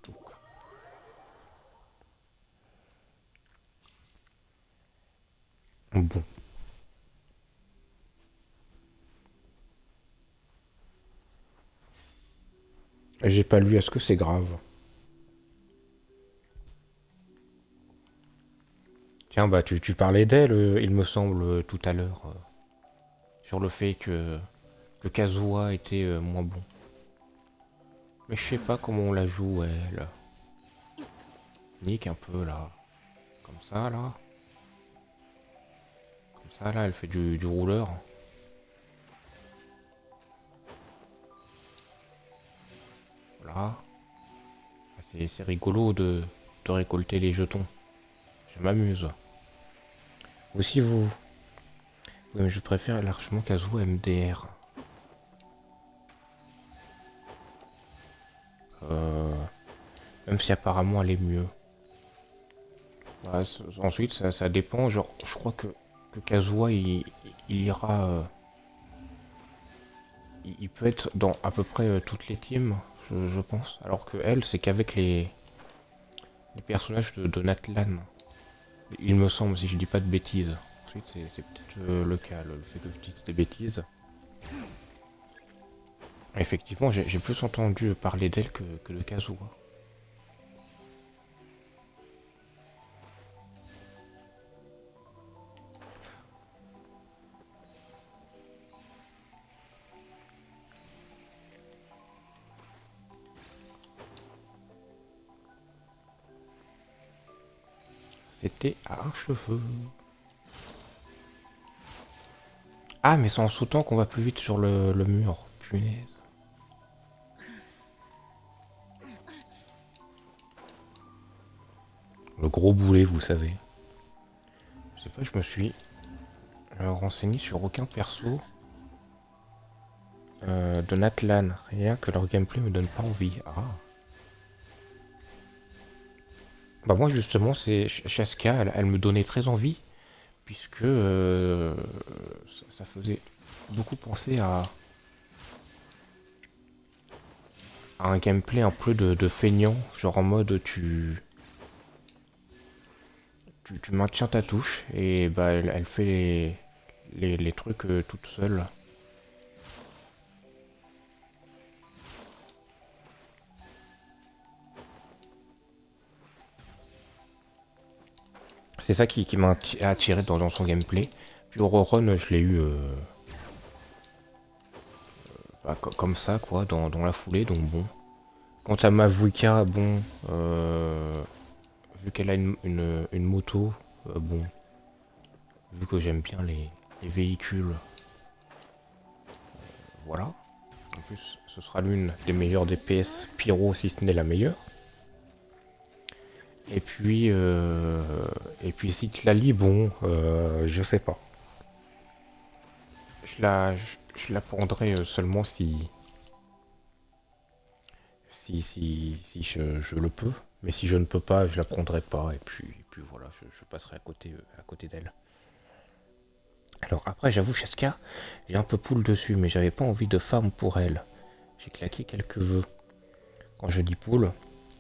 Donc. Bon. J'ai pas lu, est-ce que c'est grave? Tiens, bah tu parlais d'elle, il me semble, tout à l'heure, sur le fait que Kazuha était moins bon. Mais je sais pas comment on la joue, elle. Nique un peu, là. Comme ça, là. Comme ça, là, elle fait du rouleur. Voilà. C'est rigolo de récolter les jetons. Je m'amuse. Aussi, vous... Oui, mais je préfère largement Kazuha MDR. Même si apparemment elle est mieux. Ouais, ensuite, ça dépend. Genre, je crois que Kazuha, il ira... il peut être dans à peu près toutes les teams, je pense. Alors que elle, c'est qu'avec les personnages de Natlan. Il me semble, si je dis pas de bêtises. Ensuite, c'est peut-être le cas, le fait que je dise des bêtises. Effectivement, j'ai plus entendu parler d'elle que de Kazuha. C'était à un cheveu. Ah, mais c'est en sautant qu'on va plus vite sur le mur. Punaise. Le gros boulet, vous savez. Je sais pas, je me suis renseigné sur aucun perso de Natlan. Rien que leur gameplay me donne pas envie. Ah. Bah moi justement, c'est Shaska, elle me donnait très envie. Puisque ça faisait beaucoup penser à un gameplay un peu de feignant. Genre en mode tu maintiens ta touche et bah elle fait les trucs toute seule. C'est ça qui m'a attiré dans son gameplay. Puis Auroron, je l'ai eu bah, comme ça, quoi, dans la foulée, donc bon. Quant à Mavuika, bon, vu qu'elle a une moto, bon, vu que j'aime bien les véhicules, voilà. En plus, ce sera l'une des meilleures DPS pyro, si ce n'est la meilleure. Et puis si tu la lis, bon, je sais pas. Je la prendrai seulement si je le peux. Mais si je ne peux pas, je la prendrai pas. Et puis voilà, je passerai à côté d'elle. Alors après, j'avoue, Chaska, j'ai un peu poule dessus, mais j'avais pas envie de farm pour elle. J'ai claqué quelques vœux. Quand je dis poule,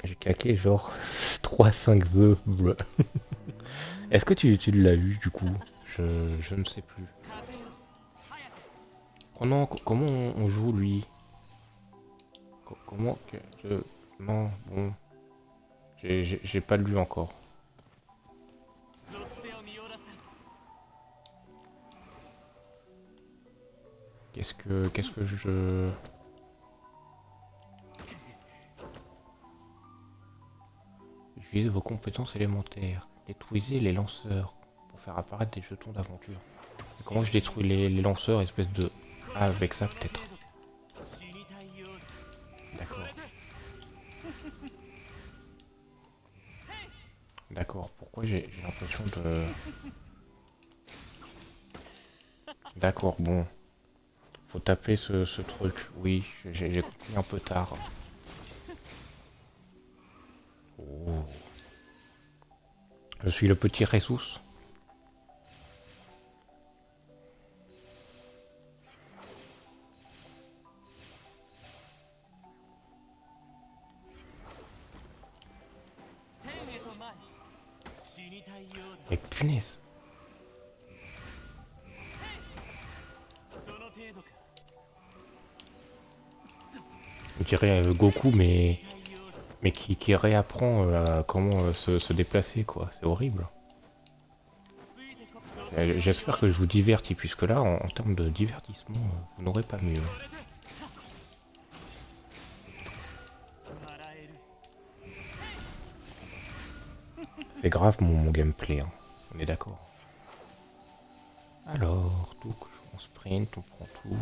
j'ai claqué genre 3-5 vœux. Bleu. Est-ce que tu l'as vu du coup? Je ne sais plus. Oh non, comment on joue lui? Comment que je... Non, bon. J'ai pas lu encore. Qu'est-ce que je... Utilisez vos compétences élémentaires. Détruisez les lanceurs pour faire apparaître des jetons d'aventure. Comment je détruis les lanceurs, espèce de... Ah, avec ça peut-être. D'accord. D'accord, pourquoi j'ai l'impression de... D'accord, bon. Faut taper ce truc. Oui, j'ai compris un peu tard. Oh. Je suis le petit Jesus. Mais punaise. On dirait Goku, mais qui réapprend à comment se déplacer, quoi. C'est horrible. J'espère que je vous divertis, puisque là, en termes de divertissement, vous n'aurez pas mieux. C'est grave mon gameplay, hein. On est d'accord. Alors, donc, on sprint, on prend tout.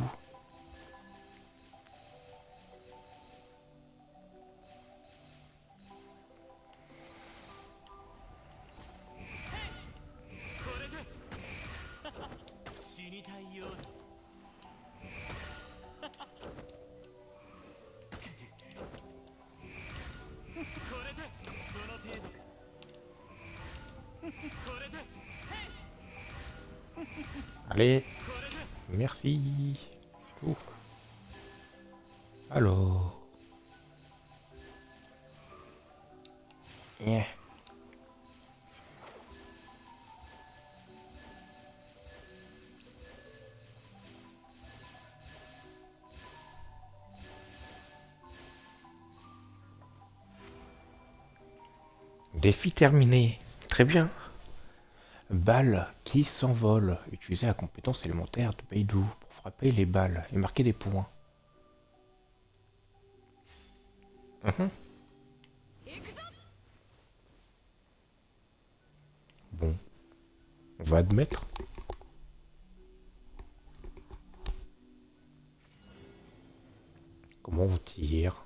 Allez, merci. Ouh. Alors. Yeah. Défi terminé. Très bien. Balle qui s'envole. Utilisez la compétence élémentaire de Beidou pour frapper les balles et marquer des points. Bon. On va admettre. Comment vous tire?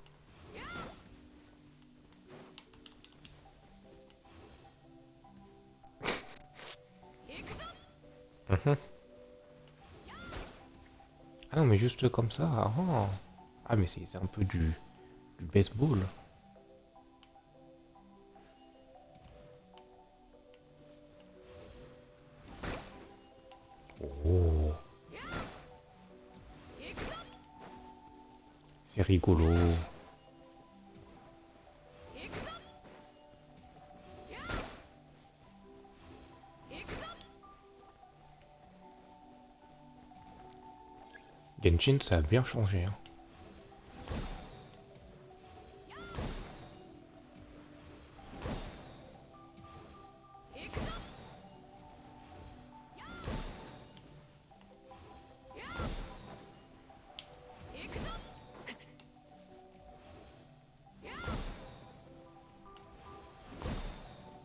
Ah non, mais juste comme ça. Ah, ah mais c'est un peu du baseball. Oh. C'est rigolo. Genshin, ça a bien changé, hein.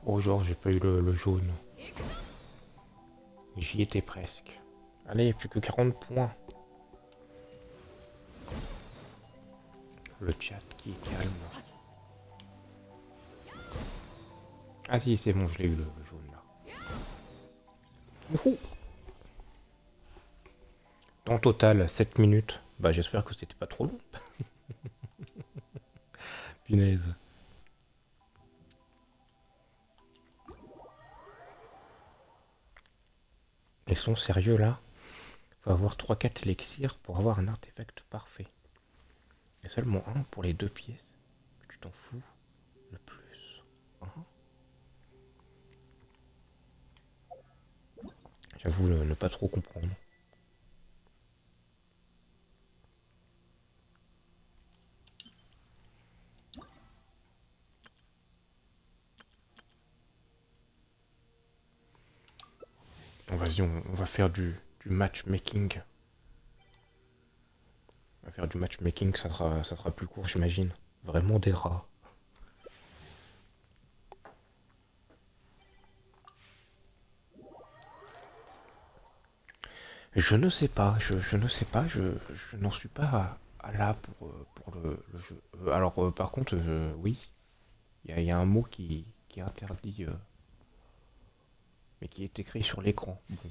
Oh, genre, j'ai pas eu le jaune. J'y étais presque. Allez, plus que 40 points. Le chat qui est calme. Ah si, c'est bon, je l'ai eu le jaune là. Youhou. En total, 7 minutes. Bah j'espère que c'était pas trop long. Punaise. Ils sont sérieux là? Faut avoir 3-4 élixirs pour avoir un artefact parfait. Et seulement un pour les 2 pièces. Tu t'en fous le plus. Hein? J'avoue ne pas trop comprendre. Bon, vas-y, on va faire du matchmaking. On va faire du matchmaking, ça sera plus court, j'imagine. Vraiment des rats. Je ne sais pas, je ne sais pas, je n'en suis pas à là pour le jeu. Alors, par contre, oui, il y a un mot qui est interdit, mais qui est écrit sur l'écran. Bon.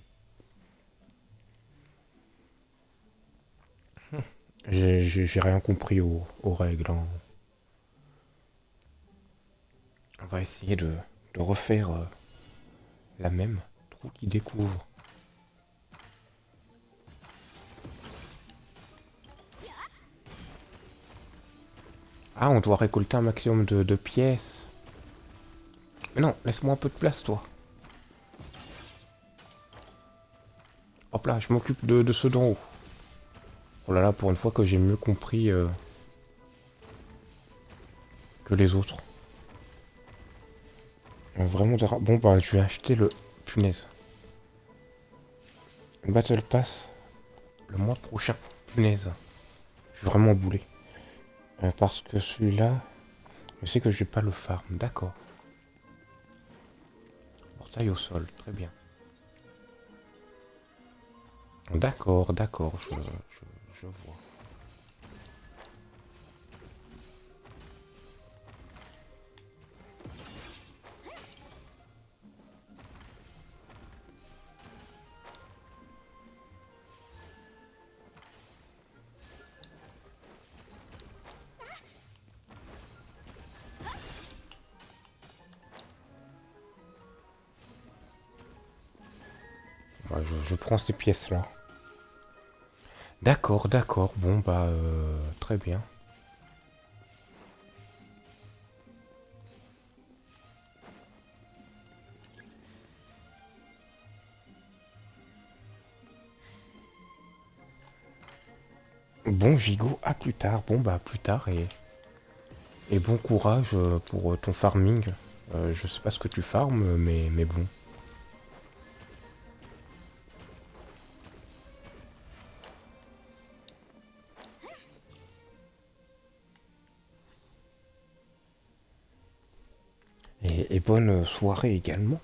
J'ai rien compris aux règles, hein. On va essayer de refaire la même. Trop qui découvre. Ah, on doit récolter un maximum de pièces. Mais non, laisse-moi un peu de place, toi. Hop là, je m'occupe de ceux d'en haut. Oh là là, pour une fois que j'ai mieux compris que les autres. Vraiment des rats. Bon bah, je vais acheter le... Punaise. Battle Pass le mois prochain. Punaise. Je suis vraiment boulé. Parce que celui-là, je sais que je vais pas le farm. D'accord. Portail au sol, très bien. D'accord, d'accord, je vois. Bah, je prends ces pièces-là. D'accord, d'accord. Bon, bah, très bien. Bon, Vigo, à plus tard. Bon, bah, à plus tard et bon courage pour ton farming. Je sais pas ce que tu farmes, mais bon. Et bonne soirée également.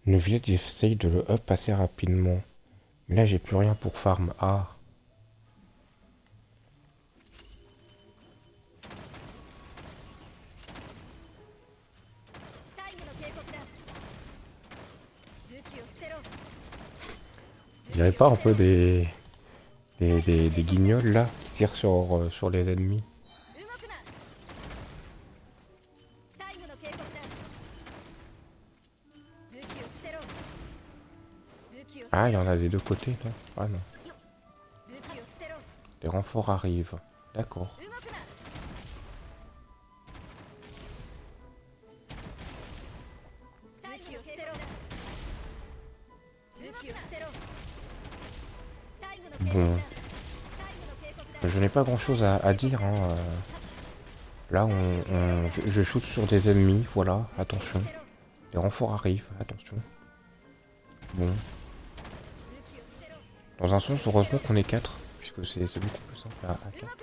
Le village essaye de le up assez rapidement. Mais là, j'ai plus rien pour farm. Ah. Il n'y avait pas un peu des guignols là qui tirent sur les ennemis? Ah, il y en a des deux côtés là. Ah non. Les renforts arrivent. D'accord. Bon. Je n'ai pas grand chose à dire, hein. Là, je shoot sur des ennemis, voilà, attention. Les renforts arrivent, attention. Bon. Dans un sens, heureusement qu'on est 4, puisque c'est beaucoup plus simple à 4.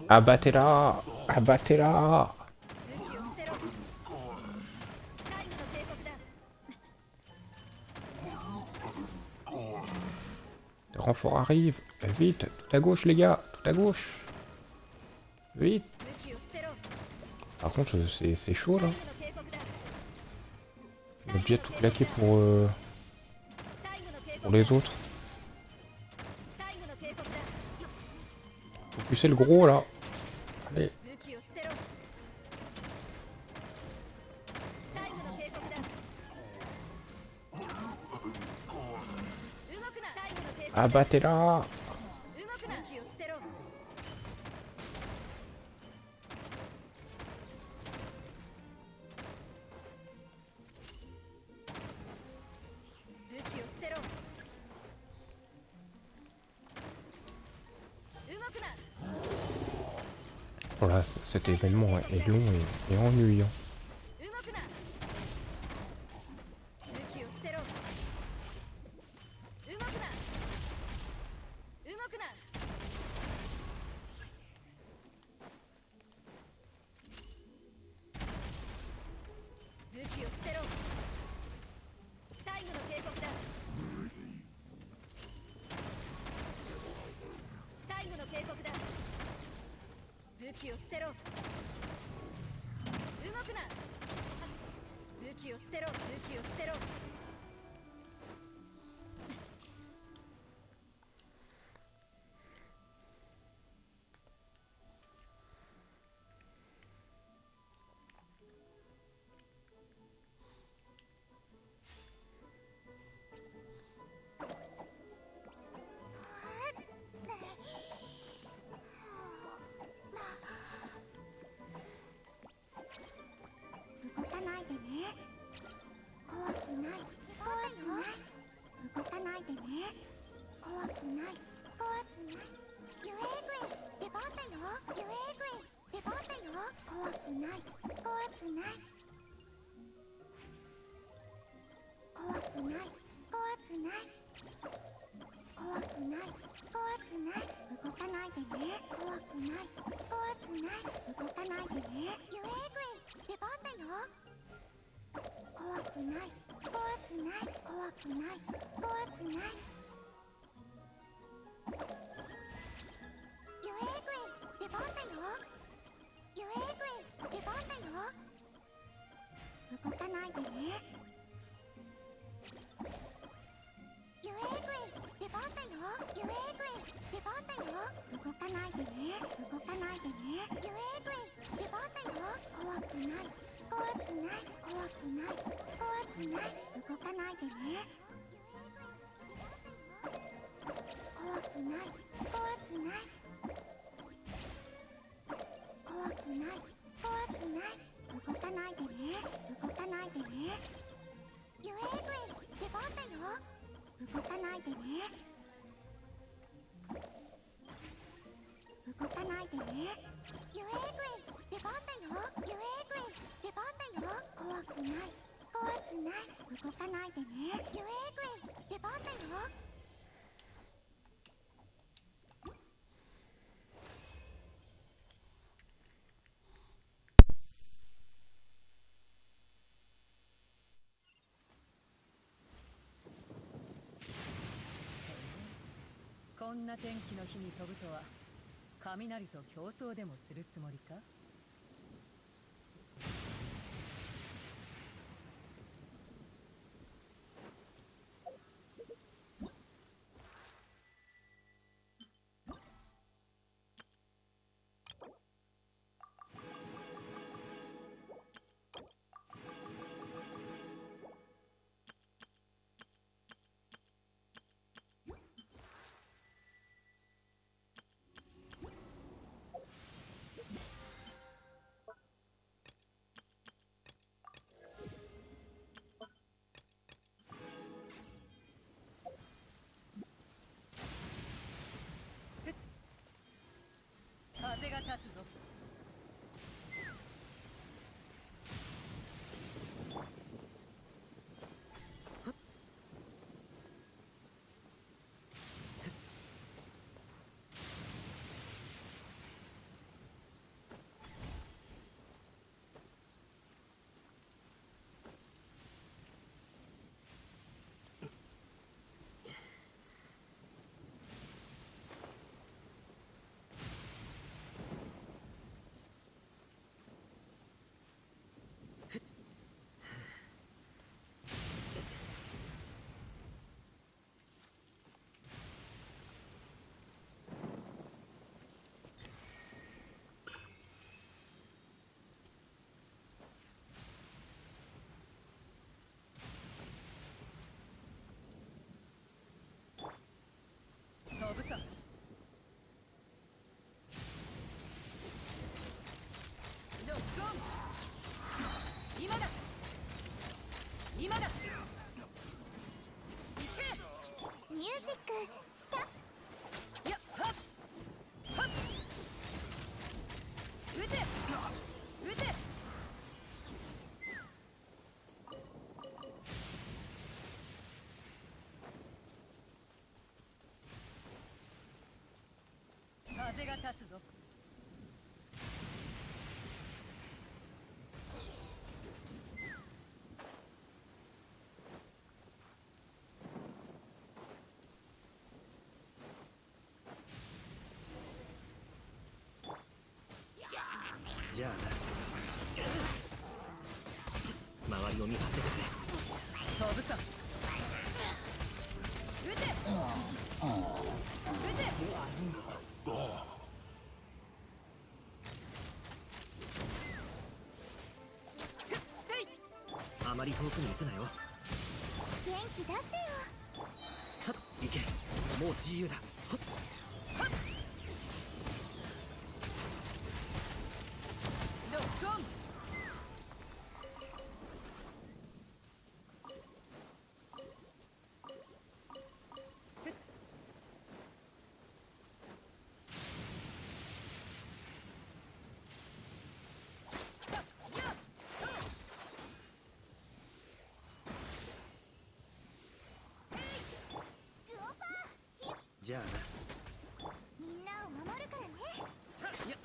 Abattez-la! Abattez-la! 武器を捨てろ。最後の警告だ。 Les renforts arrivent! Vite! Tout à gauche, les gars! Tout à gauche! Vite! 武器を捨てろ。 Par contre, c'est chaud là. 最後の警告だ。 On a déjà tout claqué 最後の警 pour 告だ。 les autres. 最後の警告だ。 Faut pousser le gros là. Allez. 武器を捨てろ。最後の警告だ。動くな。最後の警告だ。 Abattez-la! 動くな。武器を捨てろ。武器を捨てろ。動くな。 Voilà, cet événement est long et ennuyant. 動くな。武器を捨てろ。動くな。動くな。武器を捨てろ。最後の警告だ。最後の警告だ。武器を捨てろ。動くな。武器を捨てろ。武器を捨てろ。 動かないでね。怖くない。怖くない。動かないでね。怖くない。怖くない。ユエーグイ、出番だよ。ユエーグイ、出番だよ。怖くない。怖くない。怖くない。怖くない。怖くない。怖くない。動かないでね。怖くない。怖くない。動かないでね。ユエーグイ、出番だよ。怖くない。怖くない。怖くない。怖くない。ユエーグイ、出番だよ。ユエーグイ、出番だよ。動かないでね。ユエーグイ、出番だよ。ユエーグイ、出番だよ。動かないでね。動かないでね。ユエーグイ、出番だよ。怖くない。怖くない。怖くない。怖くない。動かないでね。怖くない。怖くない。怖くない。怖くない。動かないでね。動かないでね。ユエーグイ、出番だよ。動かないでね。動かないでね。ユエーグイ、出番だよ。ユエーグイ、出番だよ。怖くない。怖くない。動かないでね。ユエーグイ、出番だよ。こんな天気の日に飛ぶとは雷と競争でもするつもりか。風が立つぞ。じゃあな、周りを見張っててくれ。飛ぶか。撃て。撃て。せい。あまり遠くに行くなよ。元気出してよ。はっ、行け。もう自由だ。はっ。ロックオン。じゃあな。みんなを守るからね。いや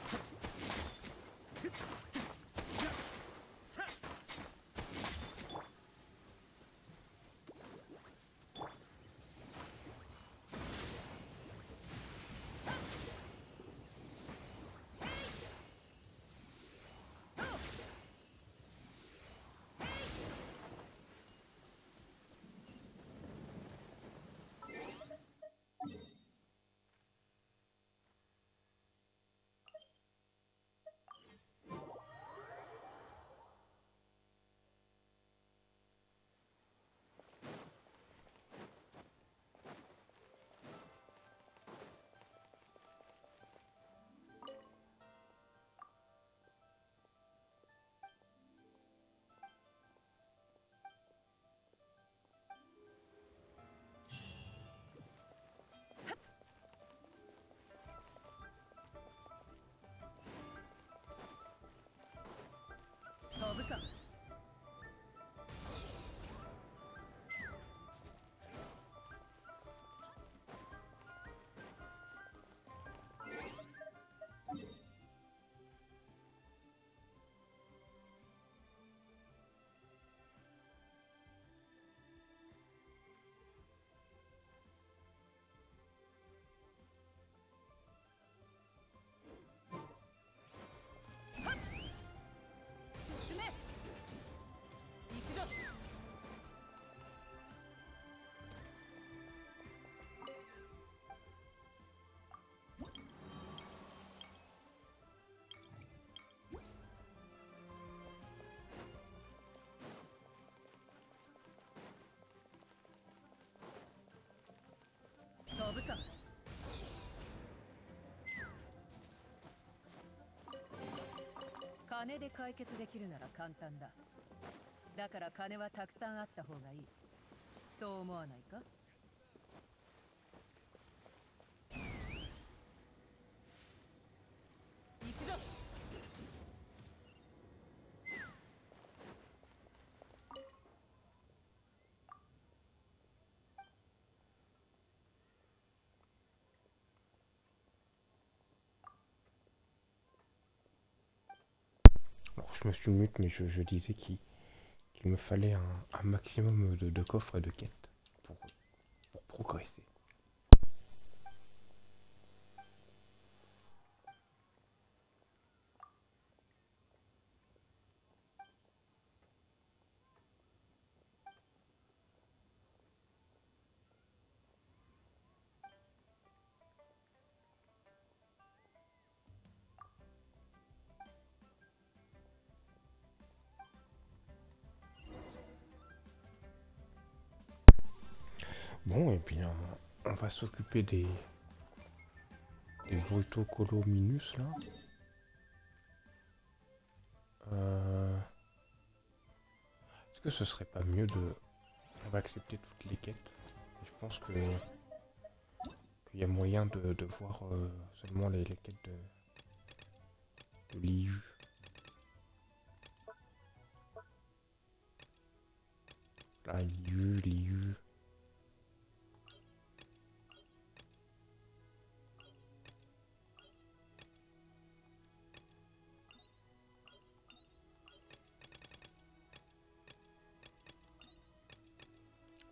飛ぶか。進め。行くぞ。飛ぶか。金で解決できるなら簡単だ。だから金はたくさんあった方がいい。そう思わないか？行くぞ。Alors, je me suis mute, mais je disais qu'il me fallait un maximum de coffres et de quêtes pour progresser. Bon, et bien, on va s'occuper des brutaux colominus là. Est-ce que ce serait pas mieux de... On va accepter toutes les quêtes. Et je pense qu'il y a moyen de voir seulement les quêtes de Liu. Là, Liu.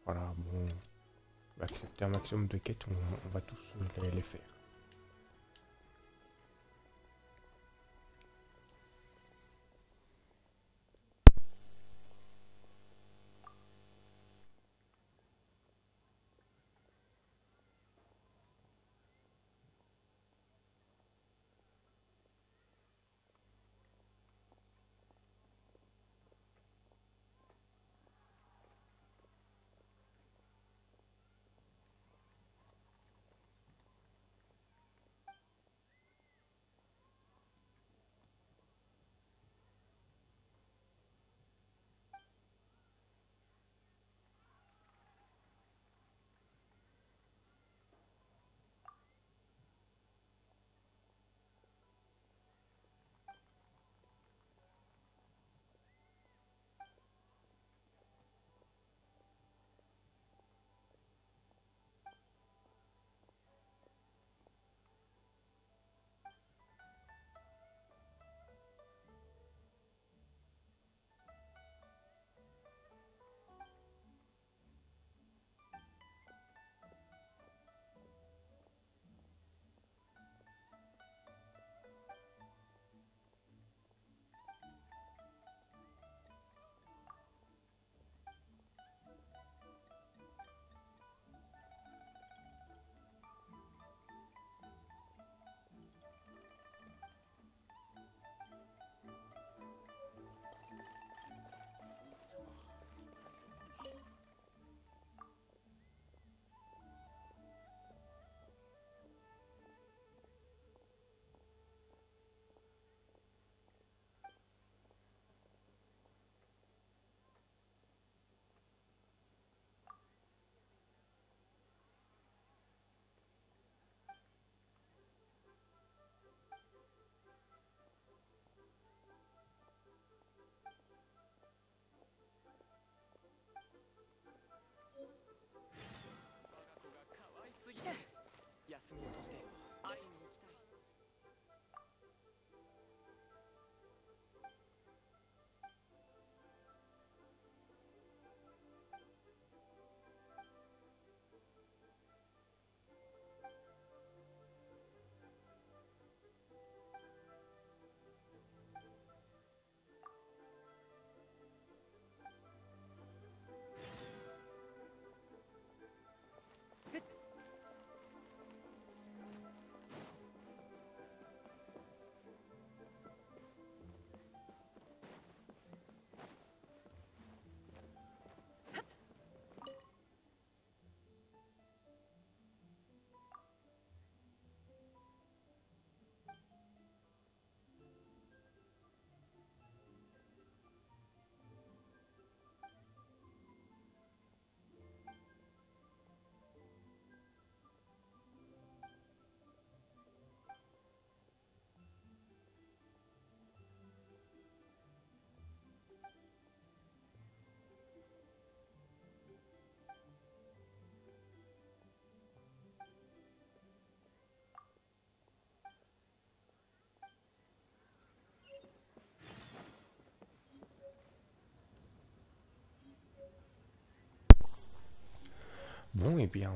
Voilà, bon, on va accepter un maximum de quêtes, on va tous les faire. Bon, et bien,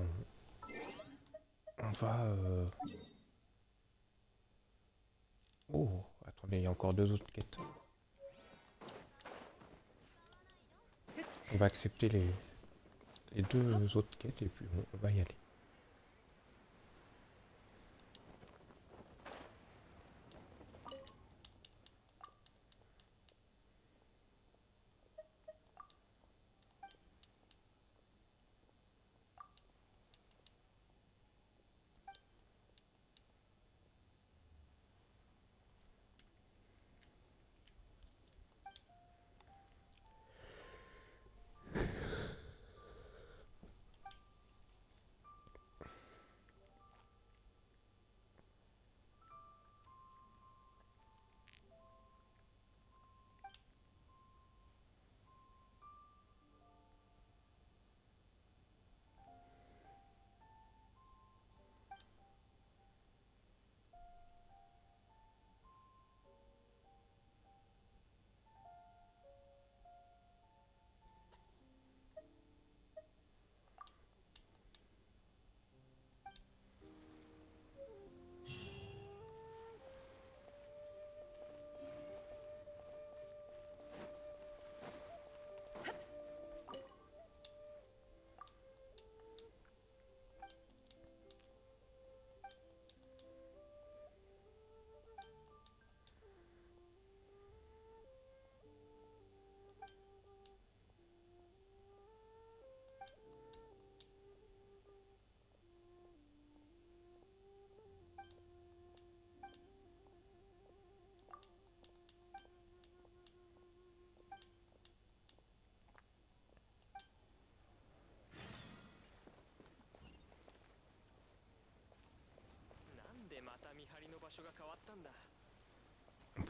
on va... Oh, attendez, il y a encore deux autres quêtes. On va accepter les deux autres quêtes et puis on va y aller.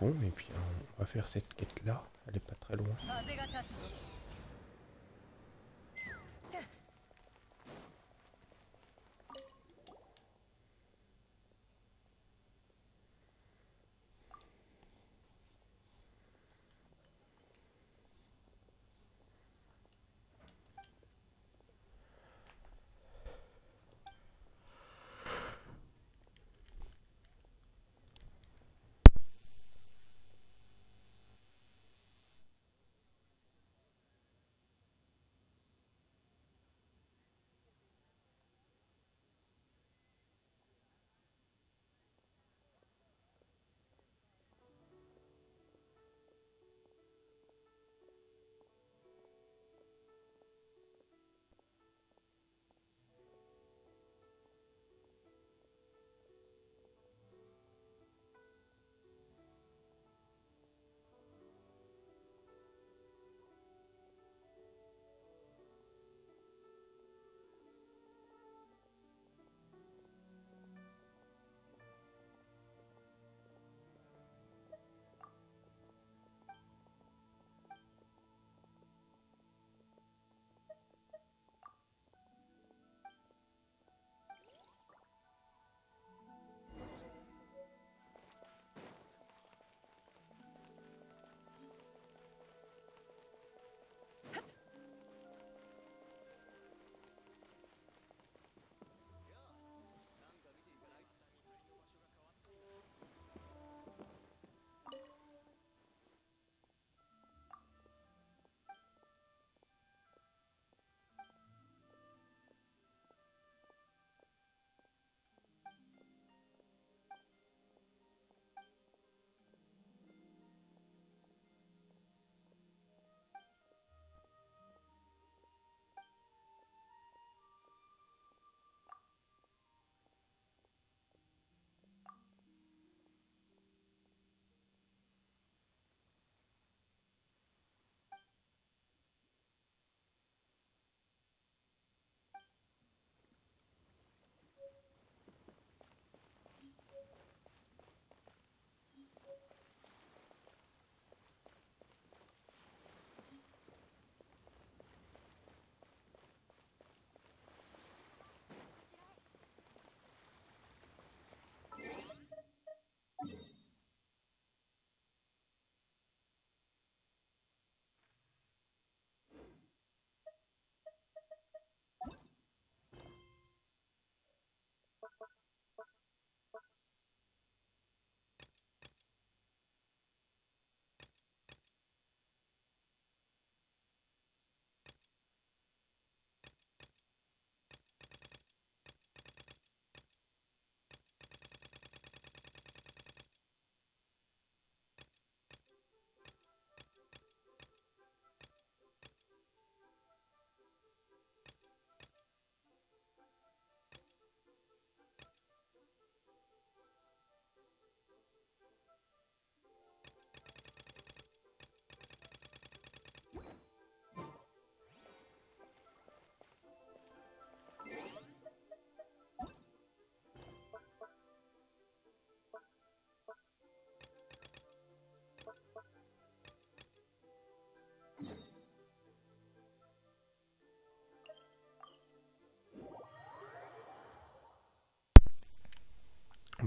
Bon, et puis on va faire cette quête-là. Elle est pas très loin. 風が立つぞ。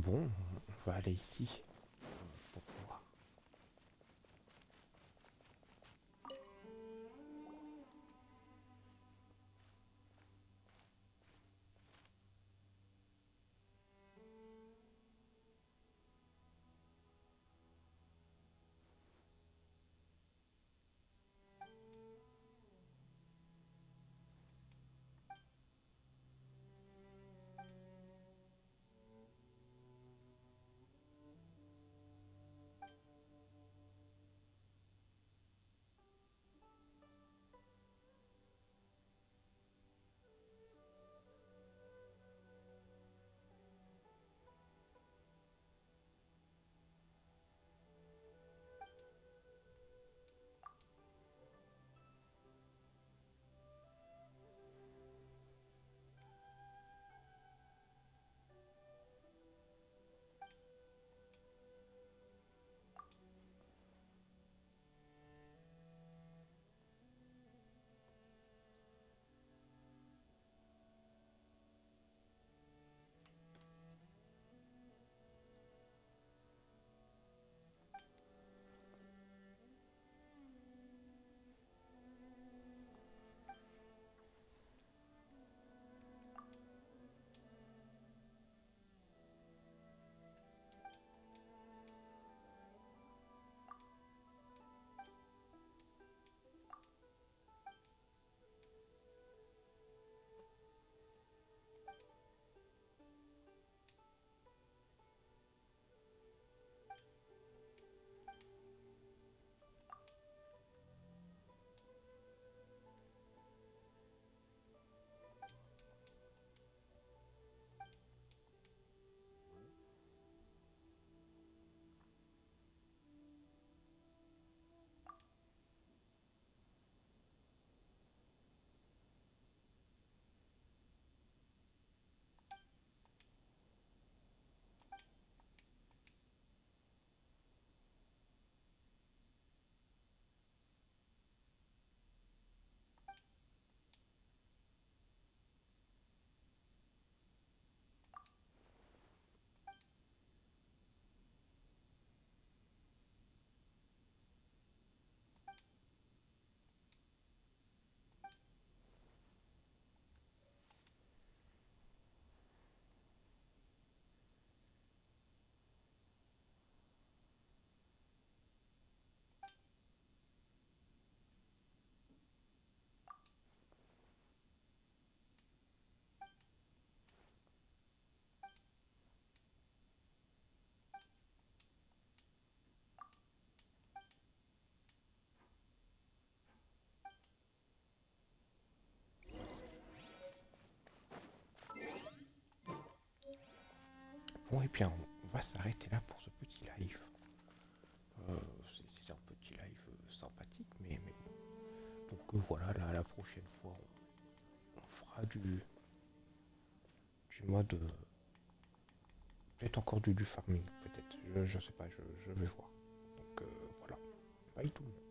Bon, on va aller ici. Pour voir. Bon, et bien, on va s'arrêter là pour ce petit live. C'est un petit live sympathique, mais bon. Donc voilà, là, la prochaine fois, on fera du mode... peut-être encore du farming, peut-être. Je sais pas, je vais voir. Donc voilà. Bye tout le monde.